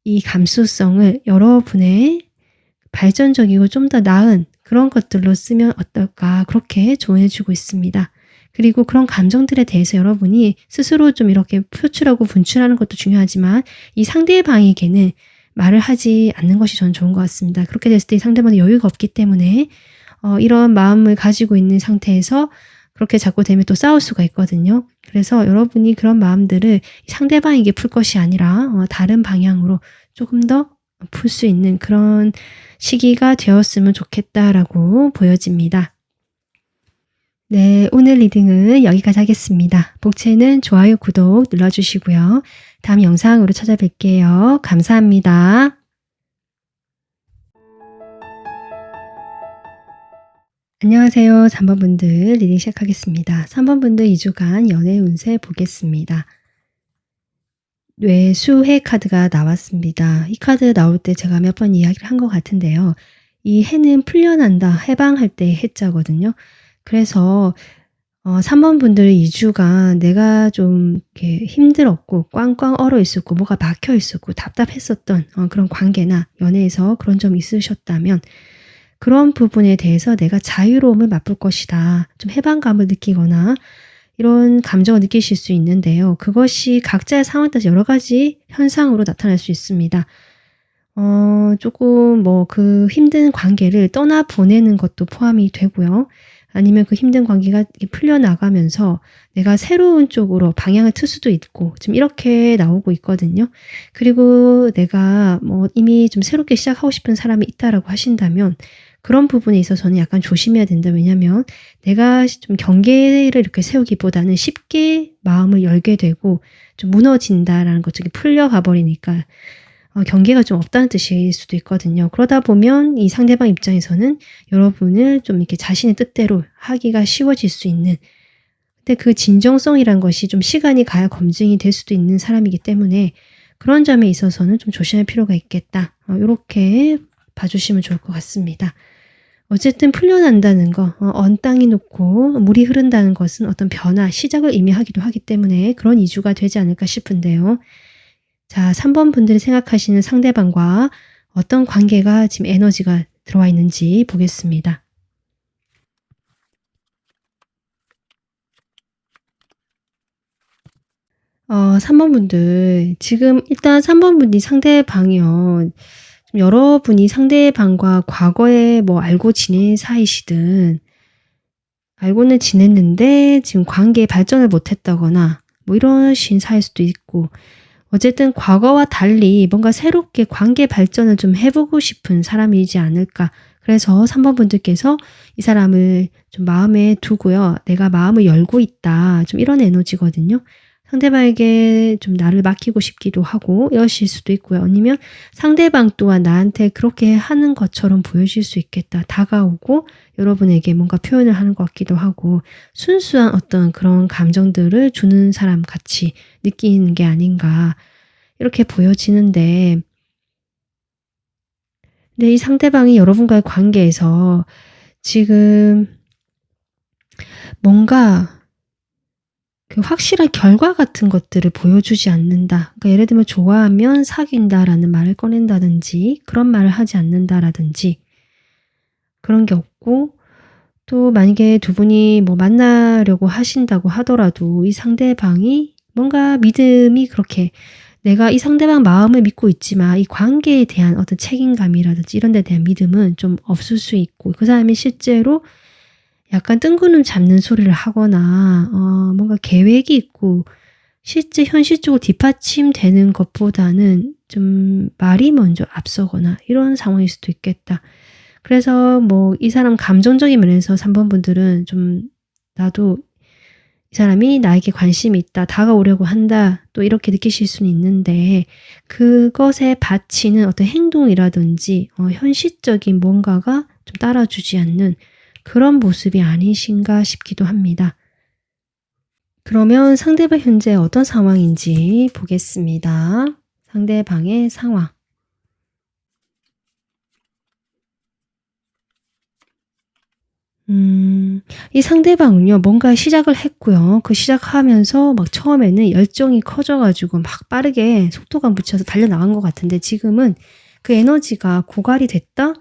이 감수성을 여러분의 발전적이고 좀 더 나은 그런 것들로 쓰면 어떨까, 그렇게 조언해주고 있습니다. 그리고 그런 감정들에 대해서 여러분이 스스로 좀 이렇게 표출하고 분출하는 것도 중요하지만 이 상대방에게는 말을 하지 않는 것이 저는 좋은 것 같습니다. 그렇게 됐을 때 이 상대방은 여유가 없기 때문에 이런 마음을 가지고 있는 상태에서 그렇게 자꾸 되면 또 싸울 수가 있거든요. 그래서 여러분이 그런 마음들을 상대방에게 풀 것이 아니라 다른 방향으로 조금 더 풀 수 있는 그런 시기가 되었으면 좋겠다라고 보여집니다. 네, 오늘 리딩은 여기까지 하겠습니다. 복채는 좋아요, 구독 눌러주시고요. 다음 영상으로 찾아뵐게요. 감사합니다. 안녕하세요. 3번분들 리딩 시작하겠습니다. 3번분들 2주간 연애 운세 보겠습니다. 뇌수해 카드가 나왔습니다. 이 카드 나올 때 제가 몇 번 이야기를 한 것 같은데요. 이 해는 풀려난다, 해방할 때의 해자거든요. 그래서 3번 분들 2주간 내가 좀 이렇게 힘들었고 꽝꽝 얼어 있었고 뭐가 막혀 있었고 답답했었던 그런 관계나 연애에서 그런 점이 있으셨다면 그런 부분에 대해서 내가 자유로움을 맛볼 것이다. 좀 해방감을 느끼거나 이런 감정을 느끼실 수 있는데요. 그것이 각자의 상황에 따라서 여러 가지 현상으로 나타날 수 있습니다. 조금 뭐 그 힘든 관계를 떠나보내는 것도 포함이 되고요. 아니면 그 힘든 관계가 풀려나가면서 내가 새로운 쪽으로 방향을 틀 수도 있고 지금 이렇게 나오고 있거든요. 그리고 내가 뭐 이미 좀 새롭게 시작하고 싶은 사람이 있다라고 하신다면 그런 부분에 있어서는 약간 조심해야 된다. 왜냐면 내가 좀 경계를 이렇게 세우기보다는 쉽게 마음을 열게 되고 좀 무너진다라는 것들이 풀려가 버리니까 경계가 좀 없다는 뜻일 수도 있거든요. 그러다 보면 이 상대방 입장에서는 여러분을 좀 이렇게 자신의 뜻대로 하기가 쉬워질 수 있는, 근데 그 진정성이란 것이 좀 시간이 가야 검증이 될 수도 있는 사람이기 때문에 그런 점에 있어서는 좀 조심할 필요가 있겠다. 요렇게 봐주시면 좋을 것 같습니다. 어쨌든 풀려난다는 거, 언 땅이 녹고 물이 흐른다는 것은 어떤 변화, 시작을 의미하기도 하기 때문에 그런 이주가 되지 않을까 싶은데요. 자, 3번 분들이 생각하시는 상대방과 어떤 관계가 지금 에너지가 들어와 있는지 보겠습니다. 3번 분들, 지금 일단 3번 분이 상대방이요. 좀 여러분이 상대방과 과거에 뭐 알고 지낸 사이시든 알고는 지냈는데 지금 관계에 발전을 못했다거나 뭐 이러신 사이일 수도 있고, 어쨌든 과거와 달리 뭔가 새롭게 관계 발전을 좀 해보고 싶은 사람이지 않을까. 그래서 3번 분들께서 이 사람을 좀 마음에 두고요. 내가 마음을 열고 있다. 좀 이런 에너지거든요. 상대방에게 좀 나를 맡기고 싶기도 하고 이러실 수도 있고요. 아니면 상대방 또한 나한테 그렇게 하는 것처럼 보여질 수 있겠다. 다가오고 여러분에게 뭔가 표현을 하는 것 같기도 하고 순수한 어떤 그런 감정들을 주는 사람 같이 느끼는 게 아닌가 이렇게 보여지는데, 근데 이 상대방이 여러분과의 관계에서 지금 뭔가 그 확실한 결과 같은 것들을 보여주지 않는다. 그러니까 예를 들면 좋아하면 사귄다라는 말을 꺼낸다든지 그런 말을 하지 않는다라든지 그런 게 없고, 또 만약에 두 분이 뭐 만나려고 하신다고 하더라도 이 상대방이 뭔가 믿음이 그렇게, 내가 이 상대방 마음을 믿고 있지만 이 관계에 대한 어떤 책임감이라든지 이런 데 대한 믿음은 좀 없을 수 있고, 그 사람이 실제로 약간 뜬구름 잡는 소리를 하거나 뭔가 계획이 있고 실제 현실적으로 뒷받침되는 것보다는 좀 말이 먼저 앞서거나 이런 상황일 수도 있겠다. 그래서 뭐 이 사람 감정적인 면에서 3번 분들은 좀 나도 이 사람이 나에게 관심이 있다, 다가오려고 한다, 또 이렇게 느끼실 수는 있는데 그것에 바치는 어떤 행동이라든지 현실적인 뭔가가 좀 따라주지 않는 그런 모습이 아니신가 싶기도 합니다. 그러면 상대방 현재 어떤 상황인지 보겠습니다. 상대방의 상황. 이 상대방은요, 뭔가 시작을 했고요. 그 시작하면서 막 처음에는 열정이 커져가지고 막 빠르게 속도감 붙여서 달려나간 것 같은데 지금은 그 에너지가 고갈이 됐다?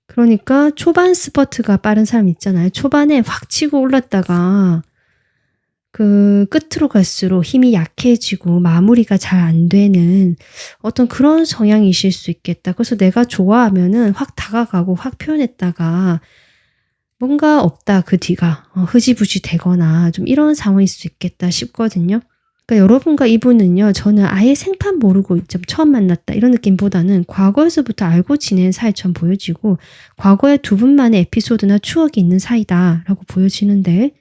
그러니까 초반 스퍼트가 빠른 사람 있잖아요. 초반에 확 치고 올랐다가 그 끝으로 갈수록 힘이 약해지고 마무리가 잘 안 되는 어떤 그런 성향이실 수 있겠다. 그래서 내가 좋아하면은 확 다가가고 확 표현했다가 뭔가 없다 그 뒤가 흐지부지 되거나 좀 이런 상황일 수 있겠다 싶거든요. 그러니까 여러분과 이분은요, 저는 아예 생판 모르고 좀 처음 만났다 이런 느낌보다는 과거에서부터 알고 지낸 사이처럼 보여지고 과거에 두 분만의 에피소드나 추억이 있는 사이다라고 보여지는데,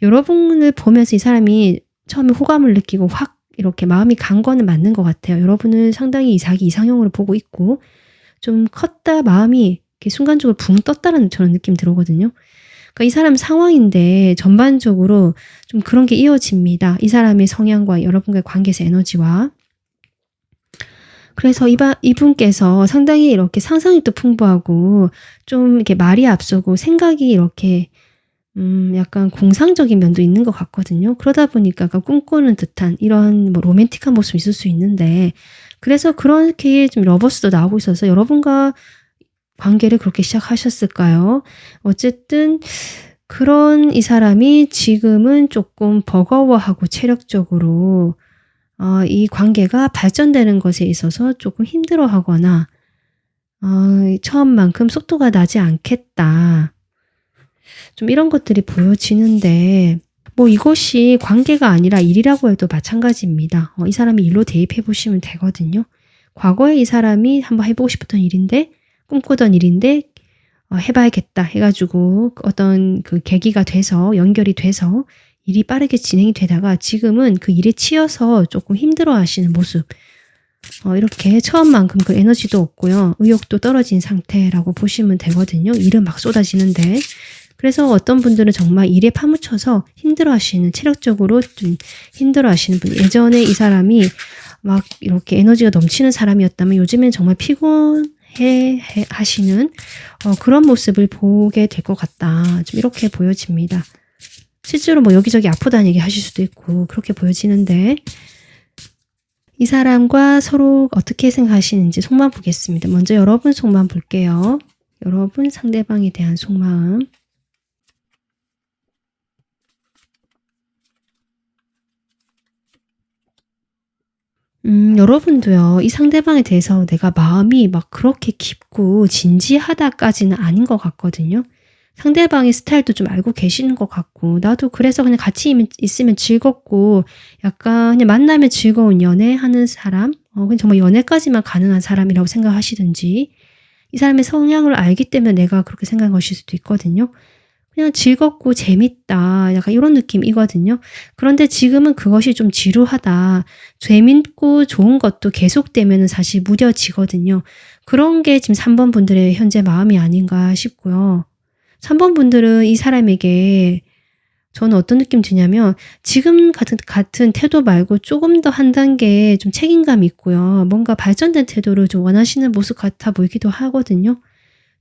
여러분을 보면서 이 사람이 처음에 호감을 느끼고 확 이렇게 마음이 간 거는 맞는 것 같아요. 여러분을 상당히 자기 이상형으로 보고 있고 좀 컸다, 마음이 이렇게 순간적으로 붕 떴다라는 저런 느낌 들어오거든요. 그러니까 이 사람 상황인데 전반적으로 좀 그런 게 이어집니다. 이 사람의 성향과 여러분과의 관계에서 에너지와. 그래서 이분께서 상당히 이렇게 상상이 또 풍부하고 좀 이렇게 말이 앞서고 생각이 이렇게 약간 공상적인 면도 있는 것 같거든요. 그러다 보니까 꿈꾸는 듯한 이런 뭐 로맨틱한 모습이 있을 수 있는데, 그래서 그렇게 좀 러버스도 나오고 있어서 여러분과 관계를 그렇게 시작하셨을까요? 어쨌든 그런 이 사람이 지금은 조금 버거워하고 체력적으로 이 관계가 발전되는 것에 있어서 조금 힘들어하거나 처음만큼 속도가 나지 않겠다. 좀 이런 것들이 보여지는데, 뭐 이것이 관계가 아니라 일이라고 해도 마찬가지입니다. 이 사람이 일로 대입해 보시면 되거든요. 과거에 이 사람이 한번 해보고 싶었던 일인데 꿈꾸던 일인데 해봐야겠다 해가지고 어떤 그 계기가 돼서 연결이 돼서 일이 빠르게 진행이 되다가 지금은 그 일에 치여서 조금 힘들어 하시는 모습. 이렇게 처음만큼 그 에너지도 없고요. 의욕도 떨어진 상태라고 보시면 되거든요. 일은 막 쏟아지는데. 그래서 어떤 분들은 정말 일에 파묻혀서 힘들어 하시는, 체력적으로 좀 힘들어 하시는 분. 예전에 이 사람이 막 이렇게 에너지가 넘치는 사람이었다면 요즘엔 정말 피곤해 하시는 그런 모습을 보게 될 것 같다. 좀 이렇게 보여집니다. 실제로 뭐 여기저기 아프다는 얘기 하실 수도 있고 그렇게 보여지는데 이 사람과 서로 어떻게 생각하시는지 속마음 보겠습니다. 먼저 여러분 속마음 볼게요. 여러분 상대방에 대한 속마음. 여러분도요, 이 상대방에 대해서 내가 마음이 막 그렇게 깊고 진지하다까지는 아닌 것 같거든요. 상대방의 스타일도 좀 알고 계시는 것 같고, 나도 그래서 그냥 같이 있으면 즐겁고, 약간 그냥 만나면 즐거운 연애하는 사람, 그냥 정말 연애까지만 가능한 사람이라고 생각하시든지, 이 사람의 성향을 알기 때문에 내가 그렇게 생각하실 수도 있거든요. 그냥 즐겁고 재밌다. 약간 이런 느낌이거든요. 그런데 지금은 그것이 좀 지루하다. 재밌고 좋은 것도 계속되면 사실 무뎌지거든요. 그런 게 지금 3번 분들의 현재 마음이 아닌가 싶고요. 3번 분들은 이 사람에게 저는 어떤 느낌 드냐면 지금 같은 태도 말고 조금 더 한 단계 좀 책임감 있고요. 뭔가 발전된 태도를 좀 원하시는 모습 같아 보이기도 하거든요.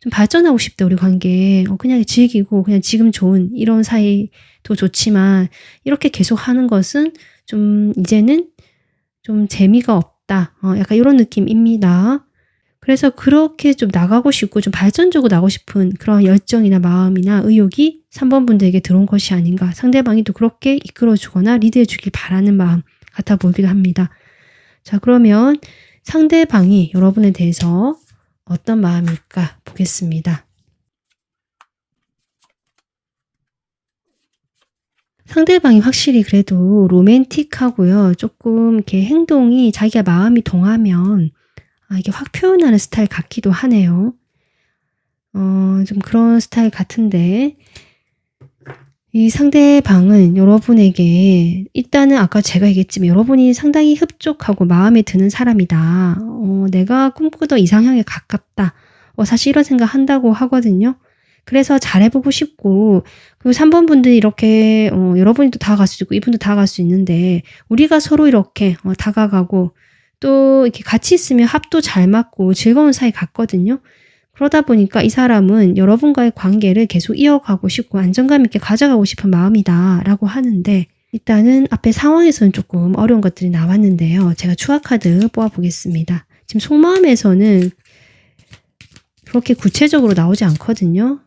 좀 발전하고 싶다 우리 관계. 그냥 즐기고 그냥 지금 좋은 이런 사이도 좋지만 이렇게 계속 하는 것은 좀 이제는 좀 재미가 없다. 약간 이런 느낌입니다. 그래서 그렇게 좀 나가고 싶고 좀 발전적으로 나가고 싶은 그런 열정이나 마음이나 의욕이 3번 분들에게 들어온 것이 아닌가. 상대방이 또 그렇게 이끌어주거나 리드해주길 바라는 마음 같아 보이기도 합니다. 자, 그러면 상대방이 여러분에 대해서 어떤 마음일까 보겠습니다. 상대방이 확실히 그래도 로맨틱하고요. 조금 이렇게 행동이 자기가 마음이 동하면 이게 확 표현하는 스타일 같기도 하네요. 좀 그런 스타일 같은데 이 상대방은 여러분에게 일단은 아까 제가 얘기했지만 여러분이 상당히 흡족하고 마음에 드는 사람이다. 내가 꿈꾸던 이상형에 가깝다. 사실 이런 생각 한다고 하거든요. 그래서 잘해보고 싶고 그리고 3번 분들이 이렇게 여러분이 또 다가갈 수 있고 이분도 다가갈 수 있는데 우리가 서로 이렇게 다가가고 또 이렇게 같이 있으면 합도 잘 맞고 즐거운 사이 같거든요. 그러다 보니까 이 사람은 여러분과의 관계를 계속 이어가고 싶고 안정감 있게 가져가고 싶은 마음이다 라고 하는데 일단은 앞에 상황에서는 조금 어려운 것들이 나왔는데요. 제가 추가 카드 뽑아보겠습니다. 지금 속마음에서는 그렇게 구체적으로 나오지 않거든요.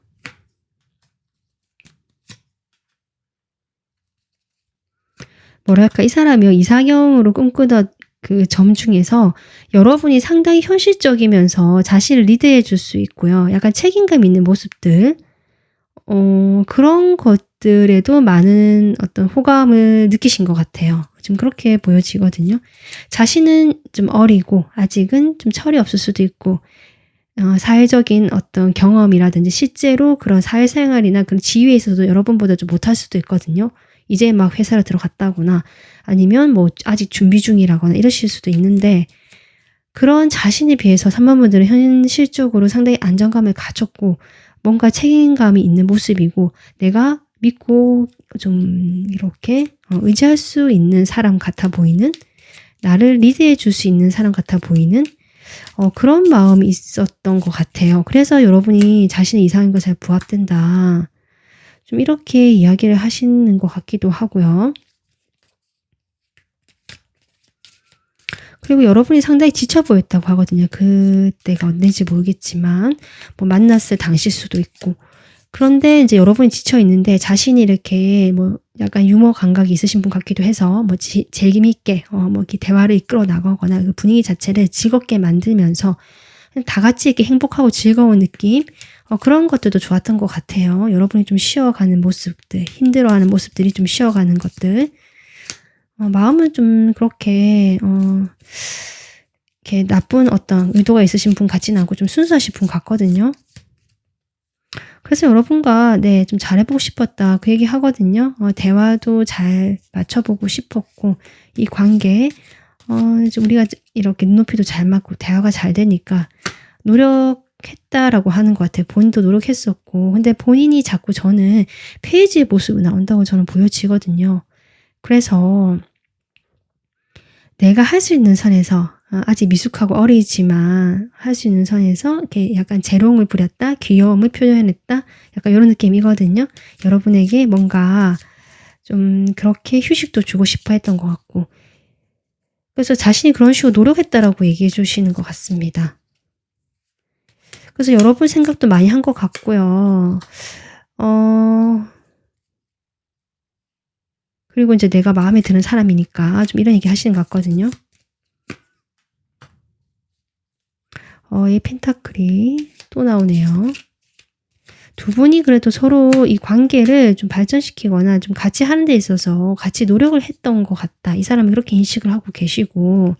뭐랄까 이 사람이요 이상형으로 꿈꾸던 그 점 중에서 여러분이 상당히 현실적이면서 자신을 리드해 줄 수 있고요. 약간 책임감 있는 모습들 그런 것들에도 많은 어떤 호감을 느끼신 것 같아요. 좀 그렇게 보여지거든요. 자신은 좀 어리고 아직은 좀 철이 없을 수도 있고 사회적인 어떤 경험이라든지 실제로 그런 사회생활이나 그런 지위에 있어서도 여러분보다 좀 못할 수도 있거든요. 이제 막 회사를 들어갔다거나 아니면 뭐 아직 준비 중이라거나 이러실 수도 있는데 그런 자신에 비해서 3번 분들은 현실적으로 상당히 안정감을 가졌고 뭔가 책임감이 있는 모습이고 내가 믿고 좀 이렇게 의지할 수 있는 사람 같아 보이는 나를 리드해 줄 수 있는 사람 같아 보이는 그런 마음이 있었던 것 같아요. 그래서 여러분이 자신의 이상형과 잘 부합된다. 좀 이렇게 이야기를 하시는 것 같기도 하고요. 그리고 여러분이 상당히 지쳐 보였다고 하거든요. 그때가 언제인지 모르겠지만 뭐 만났을 당시일 수도 있고 그런데 이제 여러분이 지쳐 있는데 자신이 이렇게 뭐 약간 유머 감각이 있으신 분 같기도 해서 뭐 재미있게 뭐 이렇게 대화를 이끌어 나가거나 그 분위기 자체를 즐겁게 만들면서 다 같이 이렇게 행복하고 즐거운 느낌 그런 것들도 좋았던 것 같아요. 여러분이 좀 쉬어가는 모습들, 힘들어하는 모습들이 좀 쉬어가는 것들. 마음은 좀 그렇게 이렇게 나쁜 어떤 의도가 있으신 분 같지는 않고 좀 순수하신 분 같거든요. 그래서 여러분과 네, 좀 잘해보고 싶었다. 그 얘기 하거든요. 대화도 잘 맞춰보고 싶었고, 이 관계, 좀 우리가 이렇게 눈높이도 잘 맞고, 대화가 잘 되니까 노력했다라고 하는 것 같아요. 본인도 노력했었고, 근데 본인이 자꾸 저는 페이지의 모습이 나온다고 저는 보여지거든요. 그래서 내가 할 수 있는 선에서 아직 미숙하고 어리지만 할 수 있는 선에서 이렇게 약간 재롱을 부렸다, 귀여움을 표현했다, 약간 이런 느낌이거든요. 여러분에게 뭔가 좀 그렇게 휴식도 주고 싶어 했던 것 같고, 그래서 자신이 그런 식으로 노력했다라고 얘기해 주시는 것 같습니다. 그래서 여러분 생각도 많이 한 것 같고요. 그리고 이제 내가 마음에 드는 사람이니까 좀 이런 얘기 하시는 것 같거든요. 이 펜타클이 또 나오네요. 두 분이 그래도 서로 이 관계를 좀 발전시키거나 좀 같이 하는 데 있어서 같이 노력을 했던 것 같다. 이 사람이 그렇게 인식을 하고 계시고,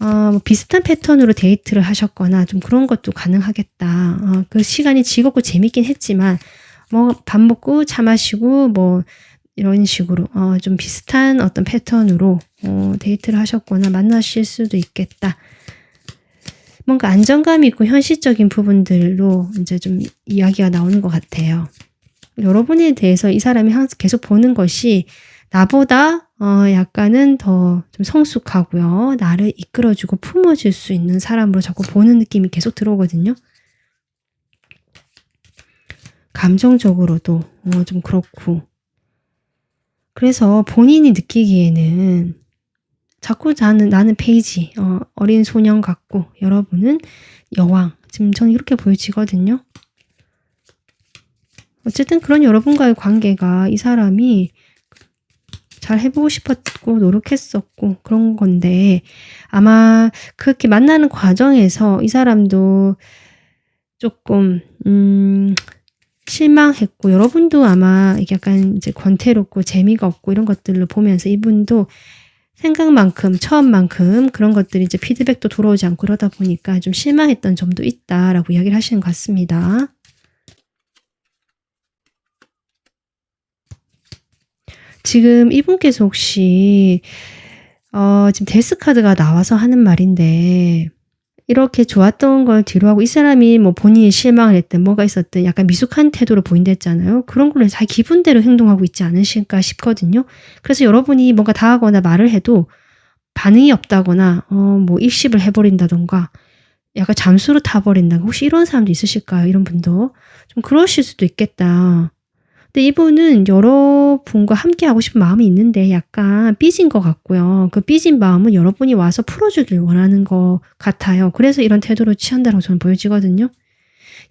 뭐 비슷한 패턴으로 데이트를 하셨거나 좀 그런 것도 가능하겠다. 그 시간이 즐겁고 재밌긴 했지만, 뭐 밥 먹고 차 마시고 뭐 이런 식으로 좀 비슷한 어떤 패턴으로 데이트를 하셨거나 만나실 수도 있겠다. 뭔가 안정감이 있고 현실적인 부분들로 이제 좀 이야기가 나오는 것 같아요. 여러분에 대해서 이 사람이 항상 계속 보는 것이 나보다 약간은 더 좀 성숙하고요. 나를 이끌어주고 품어줄 수 있는 사람으로 자꾸 보는 느낌이 계속 들어오거든요. 감정적으로도 좀 그렇고. 그래서 본인이 느끼기에는 자꾸 나는 페이지, 어린 소년 같고 여러분은 여왕. 지금 저는 이렇게 보여지거든요. 어쨌든 그런 여러분과의 관계가 이 사람이 잘 해보고 싶었고 노력했었고 그런 건데 아마 그렇게 만나는 과정에서 이 사람도 조금 실망했고 여러분도 아마 이게 약간 이제 권태롭고 재미가 없고 이런 것들을 보면서 이분도 생각만큼 처음만큼 그런 것들이 이제 피드백도 들어오지 않고 그러다 보니까 좀 실망했던 점도 있다라고 이야기를 하시는 것 같습니다. 지금 이분께서 혹시 지금 데스 카드가 나와서 하는 말인데 이렇게 좋았던 걸 뒤로하고 이 사람이 뭐 본인이 실망을 했든 뭐가 있었든 약간 미숙한 태도로 보인댔잖아요. 그런 걸로 자기 기분대로 행동하고 있지 않으실까 싶거든요. 그래서 여러분이 뭔가 다하거나 말을 해도 반응이 없다거나 뭐 일십을 해버린다던가 약간 잠수로 타버린다던가 혹시 이런 사람도 있으실까요? 이런 분도. 좀 그러실 수도 있겠다. 근데 이분은 여러분과 함께 하고 싶은 마음이 있는데 약간 삐진 것 같고요. 그 삐진 마음은 여러분이 와서 풀어주길 원하는 것 같아요. 그래서 이런 태도를 취한다고 저는 보여지거든요.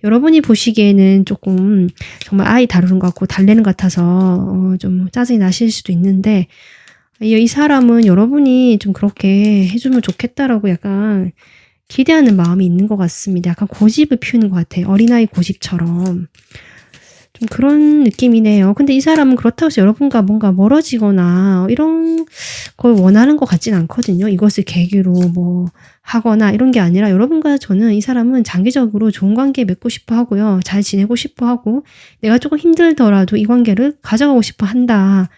여러분이 보시기에는 조금 정말 아이 다루는 것 같고 달래는 것 같아서 좀 짜증이 나실 수도 있는데 이 사람은 여러분이 좀 그렇게 해주면 좋겠다라고 약간 기대하는 마음이 있는 것 같습니다. 약간 고집을 피우는 것 같아요. 어린아이 고집처럼. 좀 그런 느낌이네요. 근데 이 사람은 그렇다고 해서 여러분과 뭔가 멀어지거나 이런 걸 원하는 것 같진 않거든요. 이것을 계기로 뭐 하거나 이런 게 아니라 여러분과 저는 이 사람은 장기적으로 좋은 관계 맺고 싶어 하고요. 잘 지내고 싶어 하고 내가 조금 힘들더라도 이 관계를 가져가고 싶어 한다.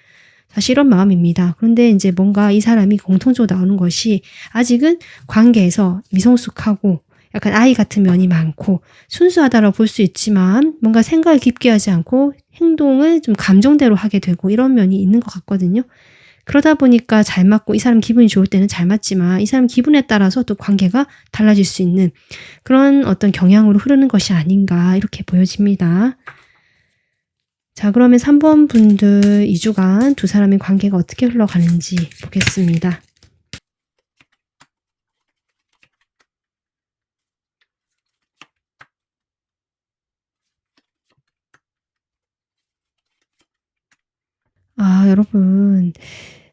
사실 이런 마음입니다. 그런데 이제 뭔가 이 사람이 공통적으로 나오는 것이 아직은 관계에서 미성숙하고 약간 아이 같은 면이 많고 순수하다라고 볼 수 있지만 뭔가 생각을 깊게 하지 않고 행동을 좀 감정대로 하게 되고 이런 면이 있는 것 같거든요. 그러다 보니까 잘 맞고 이 사람 기분이 좋을 때는 잘 맞지만 이 사람 기분에 따라서 또 관계가 달라질 수 있는 그런 어떤 경향으로 흐르는 것이 아닌가 이렇게 보여집니다. 자, 그러면 3번 분들 2주간 두 사람의 관계가 어떻게 흘러가는지 보겠습니다. 여러분.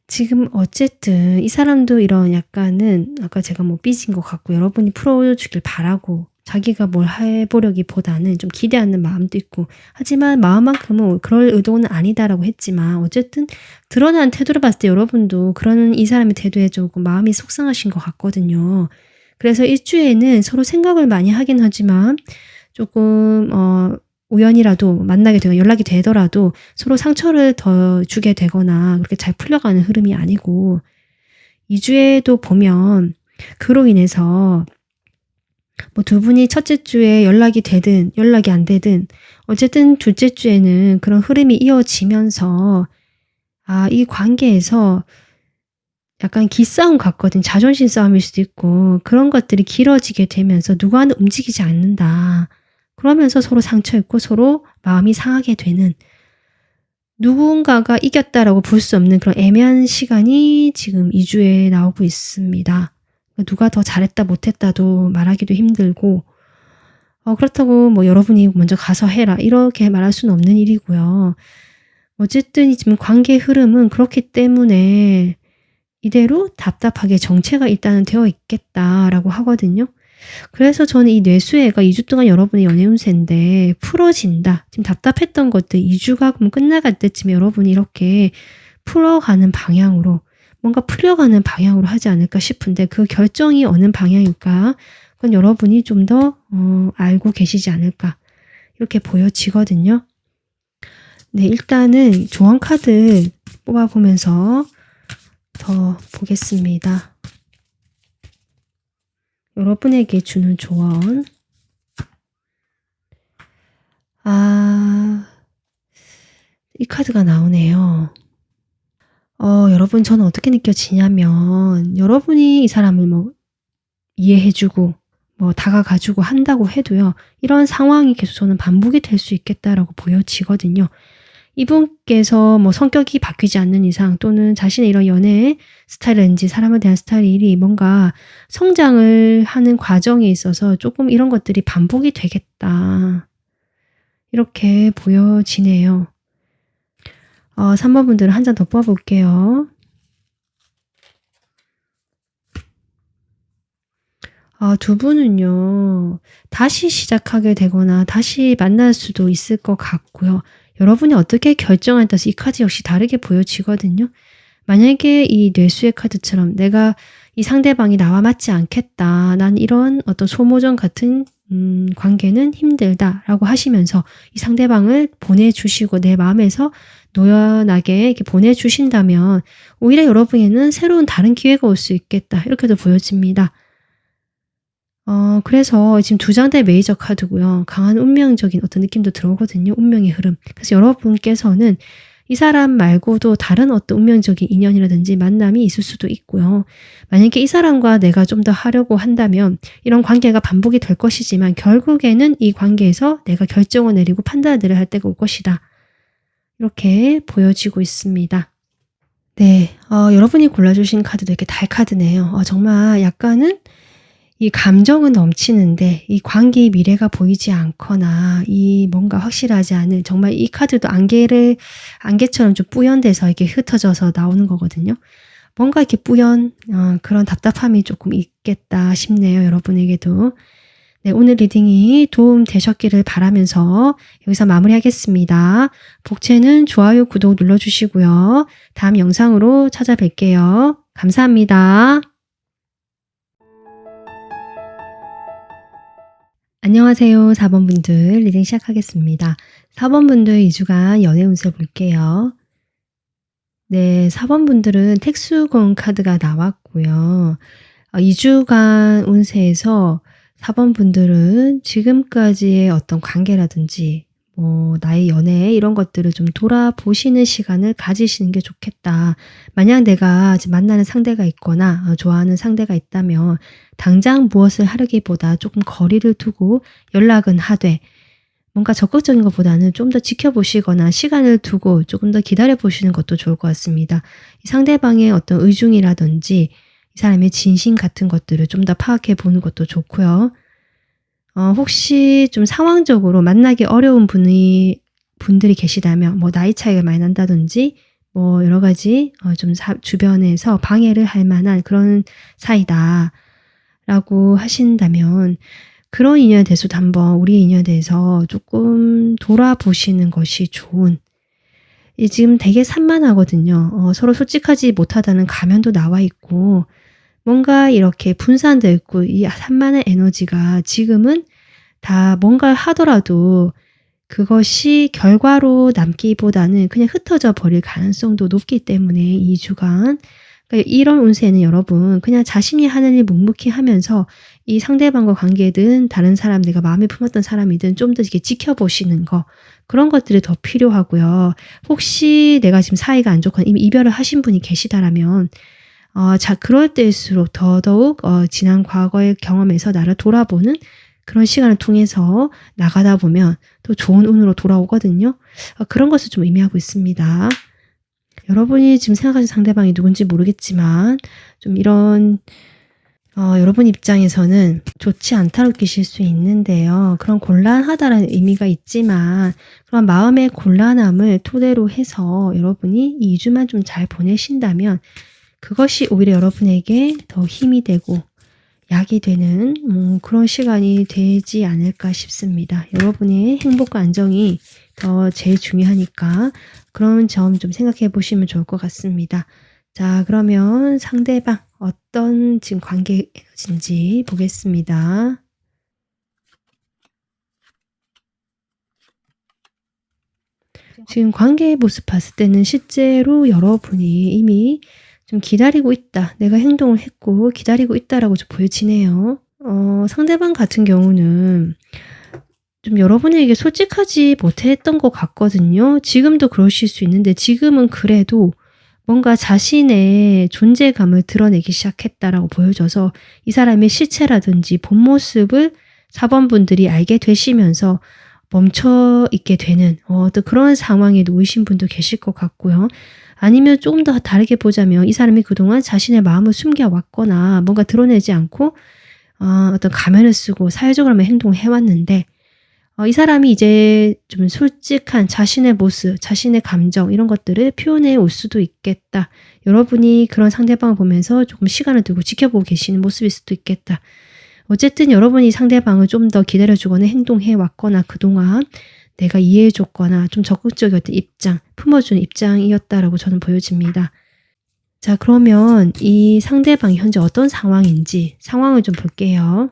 지금 어쨌든 이 사람도 이런 약간은 아까 제가 뭐 삐진 것 같고 여러분이 풀어주길 바라고 자기가 뭘 해보려기보다는 좀 기대하는 마음도 있고 하지만 마음만큼은 그럴 의도는 아니다라고 했지만 어쨌든 드러난 태도를 봤을 때 여러분도 그런 이 사람의 태도에 조금 마음이 속상하신 것 같거든요. 그래서 일주에는 서로 생각을 많이 하긴 하지만 조금 우연이라도 만나게 되거나 연락이 되더라도 서로 상처를 더 주게 되거나 그렇게 잘 풀려가는 흐름이 아니고, 2주에도 보면 그로 인해서 뭐 두 분이 첫째 주에 연락이 되든 연락이 안 되든 어쨌든 둘째 주에는 그런 흐름이 이어지면서 이 관계에서 약간 기싸움 같거든. 자존심 싸움일 수도 있고 그런 것들이 길어지게 되면서 누구와는 움직이지 않는다. 그러면서 서로 상처 입고 서로 마음이 상하게 되는, 누군가가 이겼다라고 볼 수 없는 그런 애매한 시간이 지금 2주에 나오고 있습니다. 누가 더 잘했다 못했다도 말하기도 힘들고, 그렇다고 뭐 여러분이 먼저 가서 해라 이렇게 말할 수는 없는 일이고요. 어쨌든 지금 관계 흐름은 그렇기 때문에 이대로 답답하게 정체가 일단은 되어 있겠다라고 하거든요. 그래서 저는 이 뇌수해가 2주 동안 여러분의 연애 운세인데 풀어진다. 지금 답답했던 것들 2주가 그럼 끝나갈 때쯤에 여러분이 이렇게 풀어가는 방향으로, 뭔가 풀려가는 방향으로 하지 않을까 싶은데, 그 결정이 어느 방향일까? 그건 여러분이 좀 더 알고 계시지 않을까 이렇게 보여지거든요. 네, 일단은 조언 카드 뽑아보면서 더 보겠습니다. 여러분에게 주는 조언. 이 카드가 나오네요. 여러분, 저는 어떻게 느껴지냐면, 여러분이 이 사람을 뭐 이해해주고 뭐 다가가주고 한다고 해도요, 이런 상황이 계속 저는 반복이 될 수 있겠다라고 보여지거든요. 이분께서 뭐 성격이 바뀌지 않는 이상, 또는 자신의 이런 연애 스타일인지 사람에 대한 스타일이 뭔가 성장을 하는 과정에 있어서 조금 이런 것들이 반복이 되겠다, 이렇게 보여지네요. 3번 분들은 한 장 더 뽑아볼게요. 두 분은요, 다시 시작하게 되거나 다시 만날 수도 있을 것 같고요. 여러분이 어떻게 결정에 따라서 이 카드 역시 다르게 보여지거든요. 만약에 이 뇌수의 카드처럼 내가 이 상대방이 나와 맞지 않겠다, 난 이런 어떤 소모전 같은 관계는 힘들다라고 하시면서 이 상대방을 보내주시고 내 마음에서 노연하게 이렇게 보내주신다면 오히려 여러분에게는 새로운 다른 기회가 올 수 있겠다, 이렇게도 보여집니다. 그래서 지금 2장 대 메이저 카드고요. 강한 운명적인 어떤 느낌도 들어오거든요. 운명의 흐름. 그래서 여러분께서는 이 사람 말고도 다른 어떤 운명적인 인연이라든지 만남이 있을 수도 있고요. 만약에 이 사람과 내가 좀 더 하려고 한다면 이런 관계가 반복이 될 것이지만 결국에는 이 관계에서 내가 결정을 내리고 판단을 내려야 할 때가 올 것이다, 이렇게 보여지고 있습니다. 네, 여러분이 골라주신 카드도 이렇게 달 카드네요. 정말 약간은 이 감정은 넘치는데 이 관계의 미래가 보이지 않거나 이 뭔가 확실하지 않은, 정말 이 카드도 안개처럼 좀 뿌연돼서 이렇게 흩어져서 나오는 거거든요. 뭔가 이렇게 그런 답답함이 조금 있겠다 싶네요, 여러분에게도. 네, 오늘 리딩이 도움 되셨기를 바라면서 여기서 마무리하겠습니다. 복채는 좋아요, 구독 눌러주시고요. 다음 영상으로 찾아뵐게요. 감사합니다. 안녕하세요. 4번 분들 리딩 시작하겠습니다. 4번 분들 2주간 연애 운세 볼게요. 네, 4번 분들은 택수공 카드가 나왔고요. 2주간 운세에서 4번 분들은 지금까지의 어떤 관계라든지 뭐 나의 연애 이런 것들을 좀 돌아보시는 시간을 가지시는 게 좋겠다. 만약 내가 지금 만나는 상대가 있거나 좋아하는 상대가 있다면 당장 무엇을 하려기보다 조금 거리를 두고 연락은 하되, 뭔가 적극적인 것보다는 좀 더 지켜보시거나 시간을 두고 조금 더 기다려보시는 것도 좋을 것 같습니다. 이 상대방의 어떤 의중이라든지 이 사람의 진심 같은 것들을 좀 더 파악해 보는 것도 좋고요. 혹시 좀 상황적으로 만나기 어려운 분들이 계시다면 뭐 나이 차이가 많이 난다든지 뭐 여러 가지 좀 주변에서 방해를 할 만한 그런 사이다 라고 하신다면 그런 인연에 대해서도 한번 우리의 인연에 대해서 조금 돌아보시는 것이 좋은, 지금 되게 산만하거든요. 서로 솔직하지 못하다는 가면도 나와 있고 뭔가 이렇게 분산되어 있고 이 산만한 에너지가 지금은 다 뭔가를 하더라도 그것이 결과로 남기보다는 그냥 흩어져 버릴 가능성도 높기 때문에 2주간 그러니까 이런 운세는 여러분 그냥 자신이 하는 일 묵묵히 하면서 이 상대방과 관계든 다른 사람 내가 마음에 품었던 사람이든 좀 더 이렇게 지켜보시는 거 그런 것들이 더 필요하고요. 혹시 내가 지금 사이가 안 좋거나 이미 이별을 하신 분이 계시다라면 그럴 때일수록 더더욱 지난 과거의 경험에서 나를 돌아보는 그런 시간을 통해서 나가다 보면 또 좋은 운으로 돌아오거든요. 그런 것을 좀 의미하고 있습니다. 여러분이 지금 생각하시는 상대방이 누군지 모르겠지만 좀 이런 여러분 입장에서는 좋지 않다고 느끼실 수 있는데요. 그런 곤란하다라는 의미가 있지만 그런 마음의 곤란함을 토대로 해서 여러분이 2주만 좀 잘 보내신다면 그것이 오히려 여러분에게 더 힘이 되고 약이 되는 그런 시간이 되지 않을까 싶습니다. 여러분의 행복과 안정이 더 제일 중요하니까 그런 점 좀 생각해 보시면 좋을 것 같습니다. 자, 그러면 상대방 어떤 지금 관계 에너지인지 보겠습니다. 지금 관계의 모습 봤을 때는 실제로 여러분이 이미 좀 기다리고 있다. 내가 행동을 했고 기다리고 있다라고 좀 보여지네요. 상대방 같은 경우는 좀 여러분에게 솔직하지 못했던 것 같거든요. 지금도 그러실 수 있는데 지금은 그래도 뭔가 자신의 존재감을 드러내기 시작했다라고 보여져서 이 사람의 실체라든지 본 모습을 사번분들이 알게 되시면서 멈춰 있게 되는 어떤 그런 상황에 놓이신 분도 계실 것 같고요. 아니면 조금 더 다르게 보자면 이 사람이 그동안 자신의 마음을 숨겨왔거나 뭔가 드러내지 않고 어떤 가면을 쓰고 사회적으로 행동을 해왔는데 이 사람이 이제 좀 솔직한 자신의 모습, 자신의 감정 이런 것들을 표현해 올 수도 있겠다. 여러분이 그런 상대방을 보면서 조금 시간을 두고 지켜보고 계시는 모습일 수도 있겠다. 어쨌든 여러분이 상대방을 좀 더 기다려주거나 행동해 왔거나 그동안 내가 이해해줬거나 좀 적극적이었던 입장, 품어주는 입장이었다라고 저는 보여집니다. 자, 그러면 이 상대방이 현재 어떤 상황인지 상황을 좀 볼게요.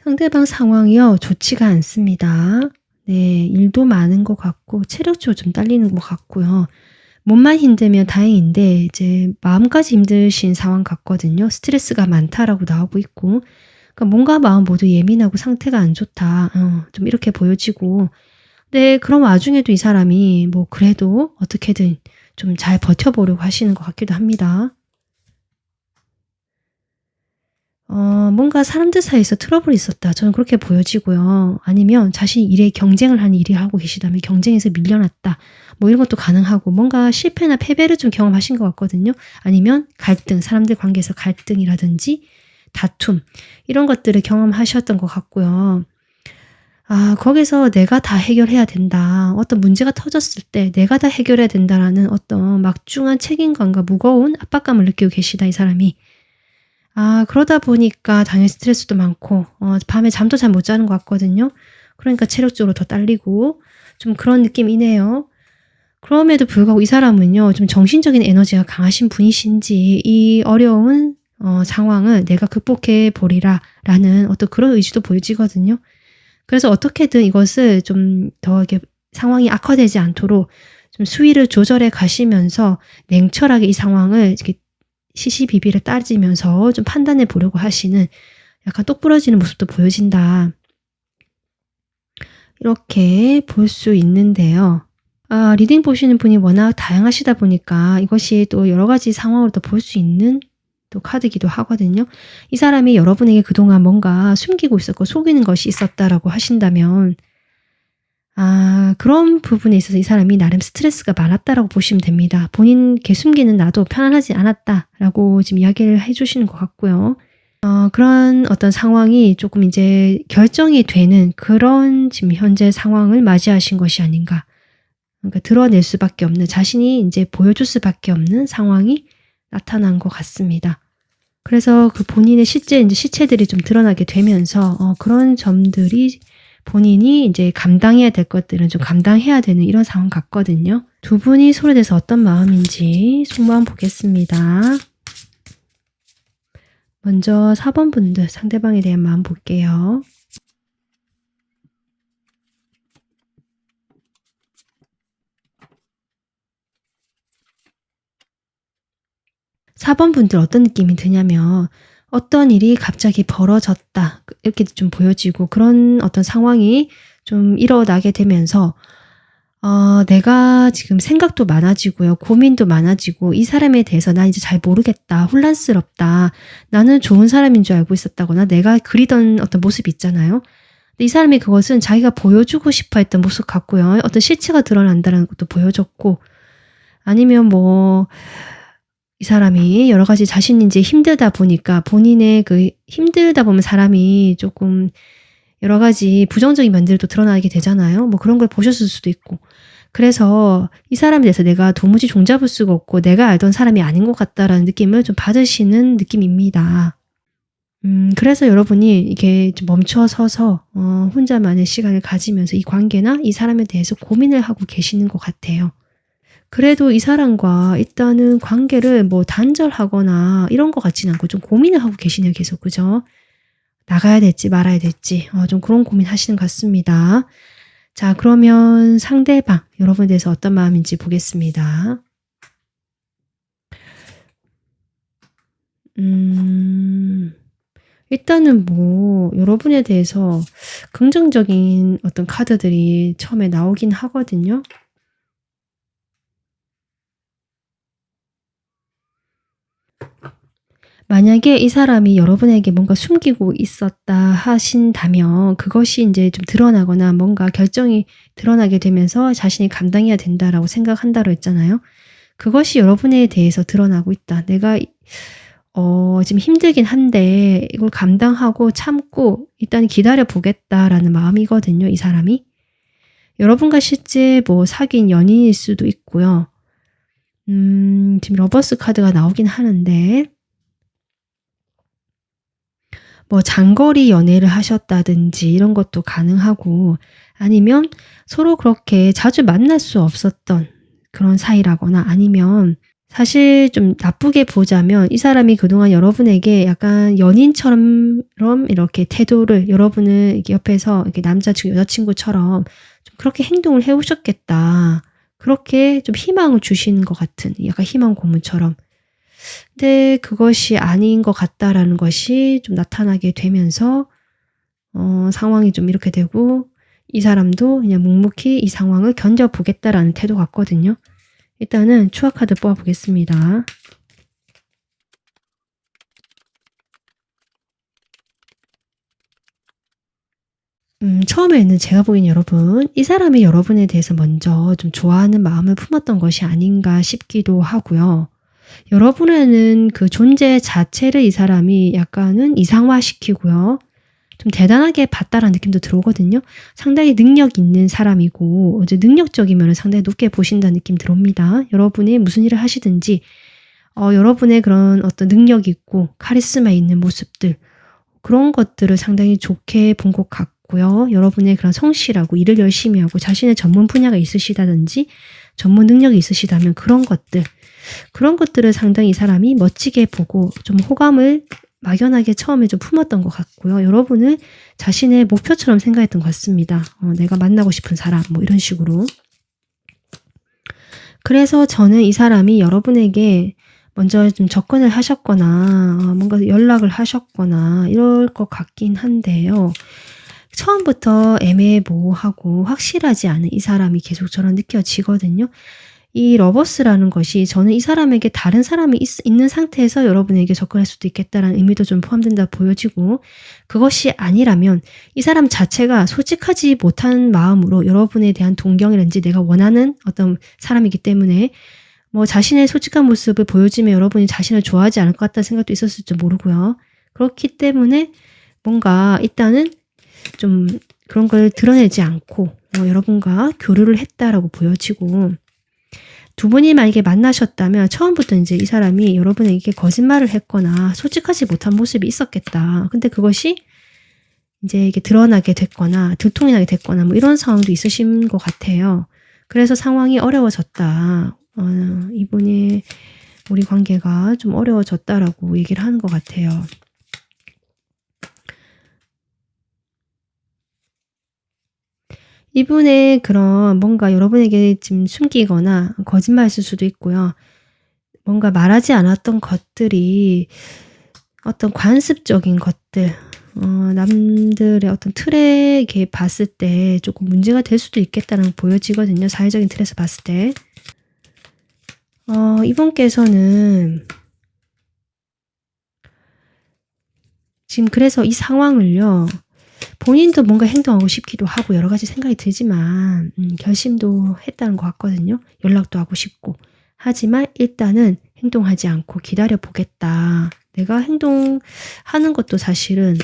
상대방 상황이요. 좋지가 않습니다. 네, 일도 많은 것 같고 체력적으로 좀 딸리는 것 같고요. 몸만 힘들면 다행인데 이제 마음까지 힘드신 상황 같거든요. 스트레스가 많다라고 나오고 있고 그러니까 몸과 마음 모두 예민하고 상태가 안 좋다. 좀 이렇게 보여지고 근데 그런 와중에도 이 사람이 뭐 그래도 어떻게든 좀 잘 버텨보려고 하시는 것 같기도 합니다. 뭔가 사람들 사이에서 트러블이 있었다. 저는 그렇게 보여지고요. 아니면 자신이 일에 경쟁을 하는 일을 하고 계시다면 경쟁에서 밀려났다. 뭐 이런 것도 가능하고 뭔가 실패나 패배를 좀 경험하신 것 같거든요. 아니면 갈등, 사람들 관계에서 갈등이라든지 다툼 이런 것들을 경험하셨던 것 같고요. 거기서 내가 다 해결해야 된다. 어떤 문제가 터졌을 때 내가 다 해결해야 된다라는 어떤 막중한 책임감과 무거운 압박감을 느끼고 계시다, 이 사람이. 그러다 보니까 당연히 스트레스도 많고 밤에 잠도 잘 못 자는 것 같거든요. 그러니까 체력적으로 더 딸리고 좀 그런 느낌이네요. 그럼에도 불구하고 이 사람은요. 좀 정신적인 에너지가 강하신 분이신지 이 어려운 상황을 내가 극복해 보리라라는 어떤 그런 의지도 보여지거든요. 그래서 어떻게든 이것을 좀 더 이렇게 상황이 악화되지 않도록 좀 수위를 조절해 가시면서 냉철하게 이 상황을 이렇게 시시비비를 따지면서 좀 판단해 보려고 하시는 약간 똑부러지는 모습도 보여진다. 이렇게 볼 수 있는데요. 리딩 보시는 분이 워낙 다양하시다 보니까 이것이 또 여러 가지 상황으로 또 볼 수 있는 또 카드이기도 하거든요. 이 사람이 여러분에게 그동안 뭔가 숨기고 있었고 속이는 것이 있었다라고 하신다면 그런 부분에 있어서 이 사람이 나름 스트레스가 많았다라고 보시면 됩니다. 본인께 숨기는 나도 편안하지 않았다라고 지금 이야기를 해 주시는 것 같고요. 그런 어떤 상황이 조금 이제 결정이 되는 그런 지금 현재 상황을 맞이하신 것이 아닌가. 그러니까 드러낼 수밖에 없는 자신이 이제 보여줄 수밖에 없는 상황이 나타난 것 같습니다. 그래서 그 본인의 실제 이제 시체들이 좀 드러나게 되면서 그런 점들이 본인이 이제 감당해야 될 것들은 좀 감당해야 되는 이런 상황 같거든요. 두 분이 서로에 대해서 어떤 마음인지 속마음 보겠습니다. 먼저 4번 분들 상대방에 대한 마음 볼게요. 4번 분들 어떤 느낌이 드냐면 어떤 일이 갑자기 벌어졌다 이렇게 좀 보여지고 그런 어떤 상황이 좀 일어나게 되면서 내가 지금 생각도 많아지고요. 고민도 많아지고 이 사람에 대해서 나 이제 잘 모르겠다. 혼란스럽다. 나는 좋은 사람인 줄 알고 있었다거나 내가 그리던 어떤 모습이 있잖아요. 근데 이 사람이 그것은 자기가 보여주고 싶어 했던 모습 같고요. 어떤 실체가 드러난다는 것도 보여줬고 아니면 뭐 이 사람이 여러 가지 자신이 이제 힘들다 보니까 본인의 그 힘들다 보면 사람이 조금 여러 가지 부정적인 면들도 드러나게 되잖아요. 뭐 그런 걸 보셨을 수도 있고. 그래서 이 사람에 대해서 내가 도무지 종잡을 수가 없고 내가 알던 사람이 아닌 것 같다라는 느낌을 좀 받으시는 느낌입니다. 그래서 여러분이 이게 좀 멈춰서서 혼자만의 시간을 가지면서 이 관계나 이 사람에 대해서 고민을 하고 계시는 것 같아요. 그래도 이 사람과 일단은 관계를 뭐 단절하거나 이런 것 같지는 않고 좀 고민을 하고 계시네요, 계속. 그죠? 나가야 될지 말아야 될지 좀 그런 고민하시는 것 같습니다. 자, 그러면 상대방 여러분에 대해서 어떤 마음인지 보겠습니다. 일단은 뭐 여러분에 대해서 긍정적인 어떤 카드들이 처음에 나오긴 하거든요. 만약에 이 사람이 여러분에게 뭔가 숨기고 있었다 하신다면 그것이 이제 좀 드러나거나 뭔가 결정이 드러나게 되면서 자신이 감당해야 된다라고 생각한다고 했잖아요. 그것이 여러분에 대해서 드러나고 있다. 내가 지금 힘들긴 한데 이걸 감당하고 참고 일단 기다려 보겠다라는 마음이거든요, 이 사람이. 여러분과 실제 뭐 사귄 연인일 수도 있고요. 지금 러버스 카드가 나오긴 하는데 뭐 장거리 연애를 하셨다든지 이런 것도 가능하고 아니면 서로 그렇게 자주 만날 수 없었던 그런 사이라거나 아니면 사실 좀 나쁘게 보자면 이 사람이 그동안 여러분에게 약간 연인처럼 이렇게 태도를 여러분을 이렇게 옆에서 이렇게 남자친구, 여자친구처럼 좀 그렇게 행동을 해오셨겠다. 그렇게 좀 희망을 주시는 것 같은 약간 희망 고문처럼. 근데 그것이 아닌 것 같다라는 것이 좀 나타나게 되면서 상황이 좀 이렇게 되고 이 사람도 그냥 묵묵히 이 상황을 견뎌보겠다라는 태도 같거든요. 일단은 추억 카드 뽑아보겠습니다. 처음에는 제가 보기엔 여러분, 이 사람이 여러분에 대해서 먼저 좀 좋아하는 마음을 품었던 것이 아닌가 싶기도 하고요. 여러분에는 그 존재 자체를 이 사람이 약간은 이상화시키고요. 좀 대단하게 봤다라는 느낌도 들어오거든요. 상당히 능력 있는 사람이고 이제 능력적이면 상당히 높게 보신다는 느낌 들어옵니다. 여러분이 무슨 일을 하시든지 여러분의 그런 어떤 능력 있고 카리스마 있는 모습들 그런 것들을 상당히 좋게 본 것 같고요. 여러분의 그런 성실하고 일을 열심히 하고 자신의 전문 분야가 있으시다든지 전문 능력이 있으시다면 그런 것들을 상당히 이 사람이 멋지게 보고 좀 호감을 막연하게 처음에 좀 품었던 것 같고요. 여러분을 자신의 목표처럼 생각했던 것 같습니다. 내가 만나고 싶은 사람 뭐 이런 식으로. 그래서 저는 이 사람이 여러분에게 먼저 좀 접근을 하셨거나 뭔가 연락을 하셨거나 이럴 것 같긴 한데요. 처음부터 애매모호하고 확실하지 않은 이 사람이 계속 저런 느껴지거든요. 이 러버스라는 것이 저는 이 사람에게 다른 사람이 있는 상태에서 여러분에게 접근할 수도 있겠다라는 의미도 좀 포함된다 보여지고 그것이 아니라면 이 사람 자체가 솔직하지 못한 마음으로 여러분에 대한 동경이라든지 내가 원하는 어떤 사람이기 때문에 뭐 자신의 솔직한 모습을 보여주면 여러분이 자신을 좋아하지 않을 것 같다는 생각도 있었을지 모르고요. 그렇기 때문에 뭔가 일단은 좀 그런 걸 드러내지 않고 여러분과 교류를 했다라고 보여지고 두 분이 만약에 만나셨다면 처음부터 이제 이 사람이 여러분에게 거짓말을 했거나 솔직하지 못한 모습이 있었겠다. 근데 그것이 이제 이게 드러나게 됐거나 들통이 나게 됐거나 뭐 이런 상황도 있으신 것 같아요. 그래서 상황이 어려워졌다. 이분이 우리 관계가 좀 어려워졌다라고 얘기를 하는 것 같아요. 이분의 그런 뭔가 여러분에게 지금 숨기거나 거짓말했을 수도 있고요. 뭔가 말하지 않았던 것들이 어떤 관습적인 것들, 남들의 어떤 틀에 이렇게 봤을 때 조금 문제가 될 수도 있겠다는 보여지거든요. 사회적인 틀에서 봤을 때. 이분께서는 지금 그래서 이 상황을요. 본인도 뭔가 행동하고 싶기도 하고 여러 가지 생각이 들지만 결심도 했다는 것 같거든요. 연락도 하고 싶고. 하지만 일단은 행동하지 않고 기다려 보겠다. 내가 행동하는 것도 사실은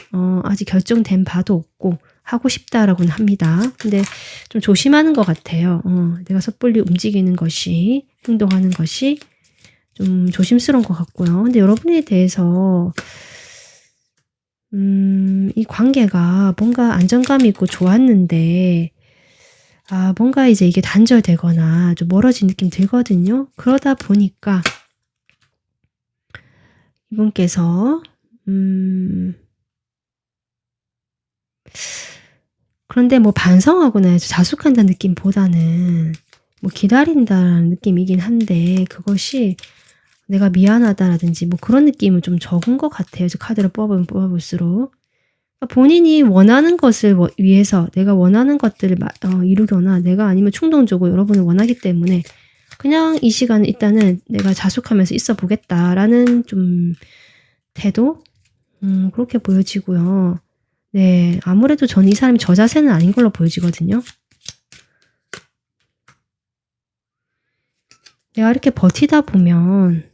아직 결정된 바도 없고 하고 싶다라고는 합니다. 근데 좀 조심하는 것 같아요. 내가 섣불리 움직이는 것이, 행동하는 것이 좀 조심스러운 것 같고요. 근데 여러분에 대해서 이 관계가 뭔가 안정감이 있고 좋았는데, 뭔가 이제 이게 단절되거나 좀 멀어진 느낌 들거든요. 그러다 보니까 이분께서, 그런데 뭐 반성하거나 자숙한다는 느낌보다는 뭐 기다린다는 느낌이긴 한데, 그것이 내가 미안하다라든지 뭐 그런 느낌은 좀 적은 것 같아요. 카드를 뽑아보면 뽑아볼수록. 본인이 원하는 것을 위해서 내가 원하는 것들을 이루거나 내가 아니면 충동적으로 여러분을 원하기 때문에 그냥 이 시간은 일단은 내가 자숙하면서 있어 보겠다라는 좀 태도? 그렇게 보여지고요. 네, 아무래도 저는 이 사람이 저 자세는 아닌 걸로 보여지거든요. 내가 이렇게 버티다 보면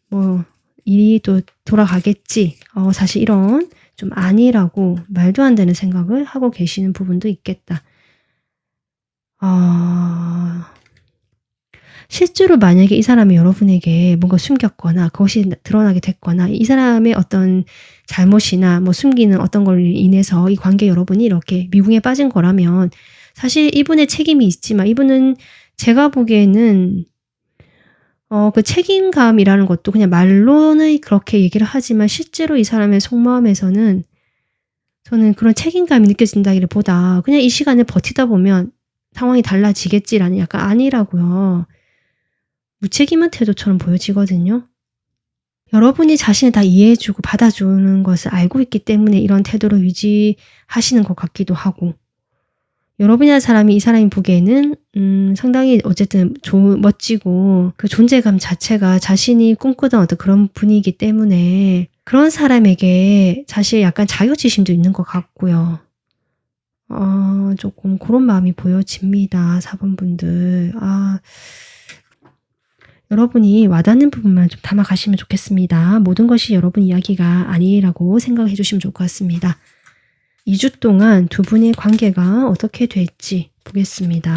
뭐 일이 또 돌아가겠지. 사실 이런 좀 아니라고 말도 안 되는 생각을 하고 계시는 부분도 있겠다. 실제로 만약에 이 사람이 여러분에게 뭔가 숨겼거나 그것이 드러나게 됐거나 이 사람의 어떤 잘못이나 뭐 숨기는 어떤 걸로 인해서 이 관계 여러분이 이렇게 미궁에 빠진 거라면 사실 이분의 책임이 있지만 이분은 제가 보기에는 그 책임감이라는 것도 그냥 말로는 그렇게 얘기를 하지만 실제로 이 사람의 속마음에서는 저는 그런 책임감이 느껴진다기보다 그냥 이 시간을 버티다 보면 상황이 달라지겠지라는 약간 아니라고요. 무책임한 태도처럼 보여지거든요. 여러분이 자신을 다 이해해주고 받아주는 것을 알고 있기 때문에 이런 태도를 유지하시는 것 같기도 하고 여러분이라는 사람이 이 사람이 보기에는 상당히 어쨌든 멋지고 그 존재감 자체가 자신이 꿈꾸던 어떤 그런 분이기 때문에 그런 사람에게 사실 약간 자격지심도 있는 것 같고요. 조금 그런 마음이 보여집니다. 4번 분들. 여러분이 와닿는 부분만 좀 담아가시면 좋겠습니다. 모든 것이 여러분 이야기가 아니라고 생각해 주시면 좋을 것 같습니다. 2주 동안 두 분의 관계가 어떻게 될지 보겠습니다.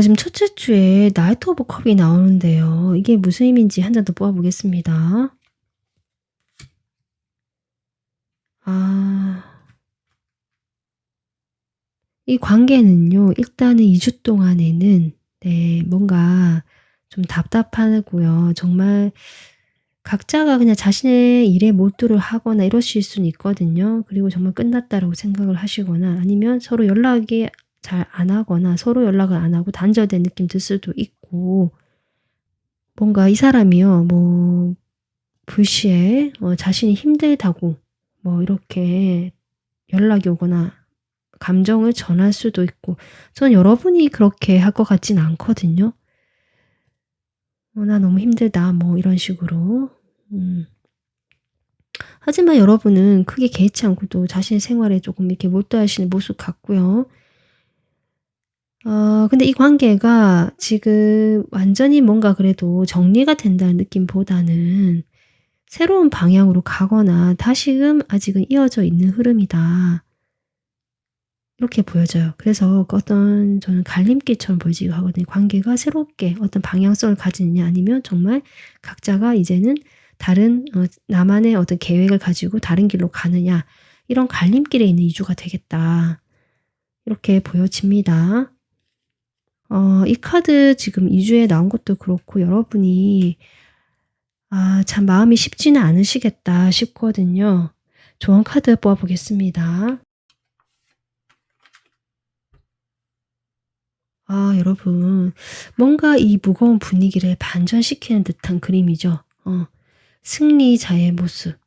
지금 첫째 주에 나이트 오브 컵이 나오는데요. 이게 무슨 의미인지 한 장 더 뽑아보겠습니다. 이 관계는요. 일단은 2주 동안에는 뭔가 좀 답답하고요. 정말 각자가 그냥 자신의 일에 몰두를 하거나 이러실 수는 있거든요. 그리고 정말 끝났다라고 생각을 하시거나 아니면 서로 연락이 잘 안 하거나 서로 연락을 안 하고 단절된 느낌 들 수도 있고 뭔가 이 사람이요. 뭐 불시에 자신이 힘들다고 뭐 이렇게 연락이 오거나 감정을 전할 수도 있고 저는 여러분이 그렇게 할 것 같진 않거든요. 나 너무 힘들다 뭐 이런 식으로. 하지만 여러분은 크게 개의치 않고 또 자신의 생활에 조금 이렇게 몰두하시는 모습 같고요. 근데 이 관계가 지금 완전히 뭔가 그래도 정리가 된다는 느낌보다는 새로운 방향으로 가거나 다시금 아직은 이어져 있는 흐름이다. 이렇게 보여져요. 그래서 어떤 저는 갈림길처럼 보이기도 하거든요. 관계가 새롭게 어떤 방향성을 가지느냐 아니면 정말 각자가 이제는 다른 나만의 어떤 계획을 가지고 다른 길로 가느냐 이런 갈림길에 있는 2주가 되겠다. 이렇게 보여집니다. 이 카드 지금 2주에 나온 것도 그렇고 여러분이 참 마음이 쉽지는 않으시겠다 싶거든요. 조언 카드 뽑아보겠습니다. 여러분, 뭔가 이 무거운 분위기를 반전시키는 듯한 그림이죠. 승리자의 모습.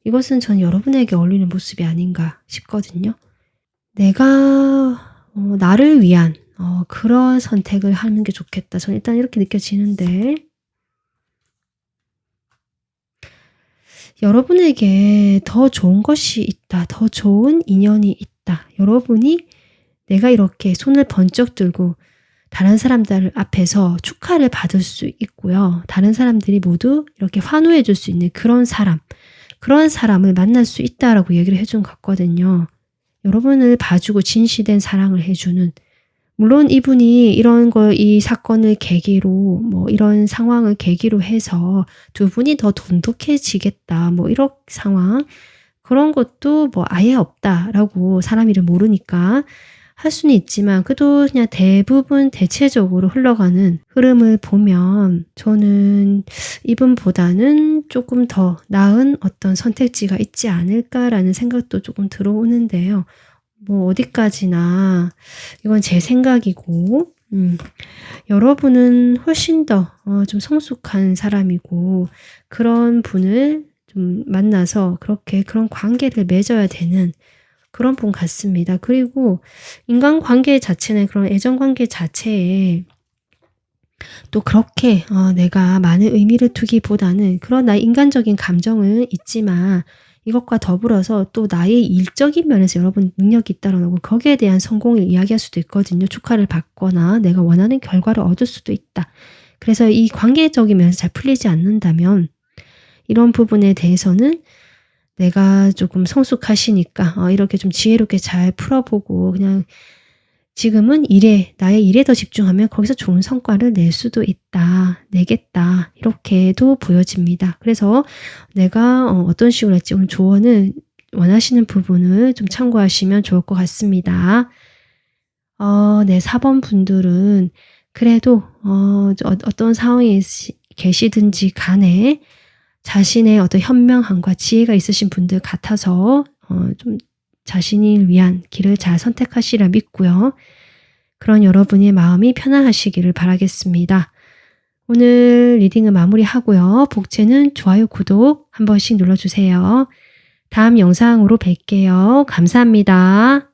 이것은 전 여러분에게 어울리는 모습이 아닌가 싶거든요. 내가 나를 위한 그런 선택을 하는 게 좋겠다. 저는 일단 이렇게 느껴지는데, 여러분에게 더 좋은 것이 있다. 더 좋은 인연이 있다. 여러분이 내가 이렇게 손을 번쩍 들고 다른 사람들 앞에서 축하를 받을 수 있고요. 다른 사람들이 모두 이렇게 환호해 줄 수 있는 그런 사람을 만날 수 있다라고 얘기를 해준 것 같거든요. 여러분을 봐주고 진실된 사랑을 해주는, 물론 이분이 이 사건을 계기로, 이런 상황을 계기로 해서 두 분이 더 돈독해지겠다, 이런 상황, 그런 것도 아예 없다라고 사람 일을 모르니까 할 수는 있지만, 그래도 그냥 대부분 대체적으로 흘러가는 흐름을 보면 저는 이분보다는 조금 더 나은 어떤 선택지가 있지 않을까라는 생각도 조금 들어오는데요. 어디까지나 이건 제 생각이고, 여러분은 훨씬 더 좀 성숙한 사람이고, 그런 분을 좀 만나서 그런 관계를 맺어야 되는 그런 분 같습니다. 그리고 인간관계 자체는, 그런 애정관계 자체에 또 그렇게 내가 많은 의미를 두기보다는, 그런 나의 인간적인 감정은 있지만 이것과 더불어서 또 나의 일적인 면에서 여러분 능력이 있다라고 하고, 거기에 대한 성공을 이야기할 수도 있거든요. 축하를 받거나 내가 원하는 결과를 얻을 수도 있다. 그래서 이 관계적인 면에서 잘 풀리지 않는다면, 이런 부분에 대해서는 내가 조금 성숙하시니까 이렇게 좀 지혜롭게 잘 풀어보고, 그냥 지금은 나의 일에 더 집중하면 거기서 좋은 성과를 낼 수도 있다, 내겠다, 이렇게도 보여집니다. 그래서 내가 어떤 식으로 할지 오늘 조언을, 원하시는 부분을 좀 참고하시면 좋을 것 같습니다. 네, 4번 분들은 그래도 어떤 상황에 계시든지 간에 자신의 어떤 현명함과 지혜가 있으신 분들 같아서 좀 자신을 위한 길을 잘 선택하시라 믿고요. 그런 여러분의 마음이 편안하시기를 바라겠습니다. 오늘 리딩을 마무리하고요. 복채는 좋아요, 구독 한 번씩 눌러주세요. 다음 영상으로 뵐게요. 감사합니다.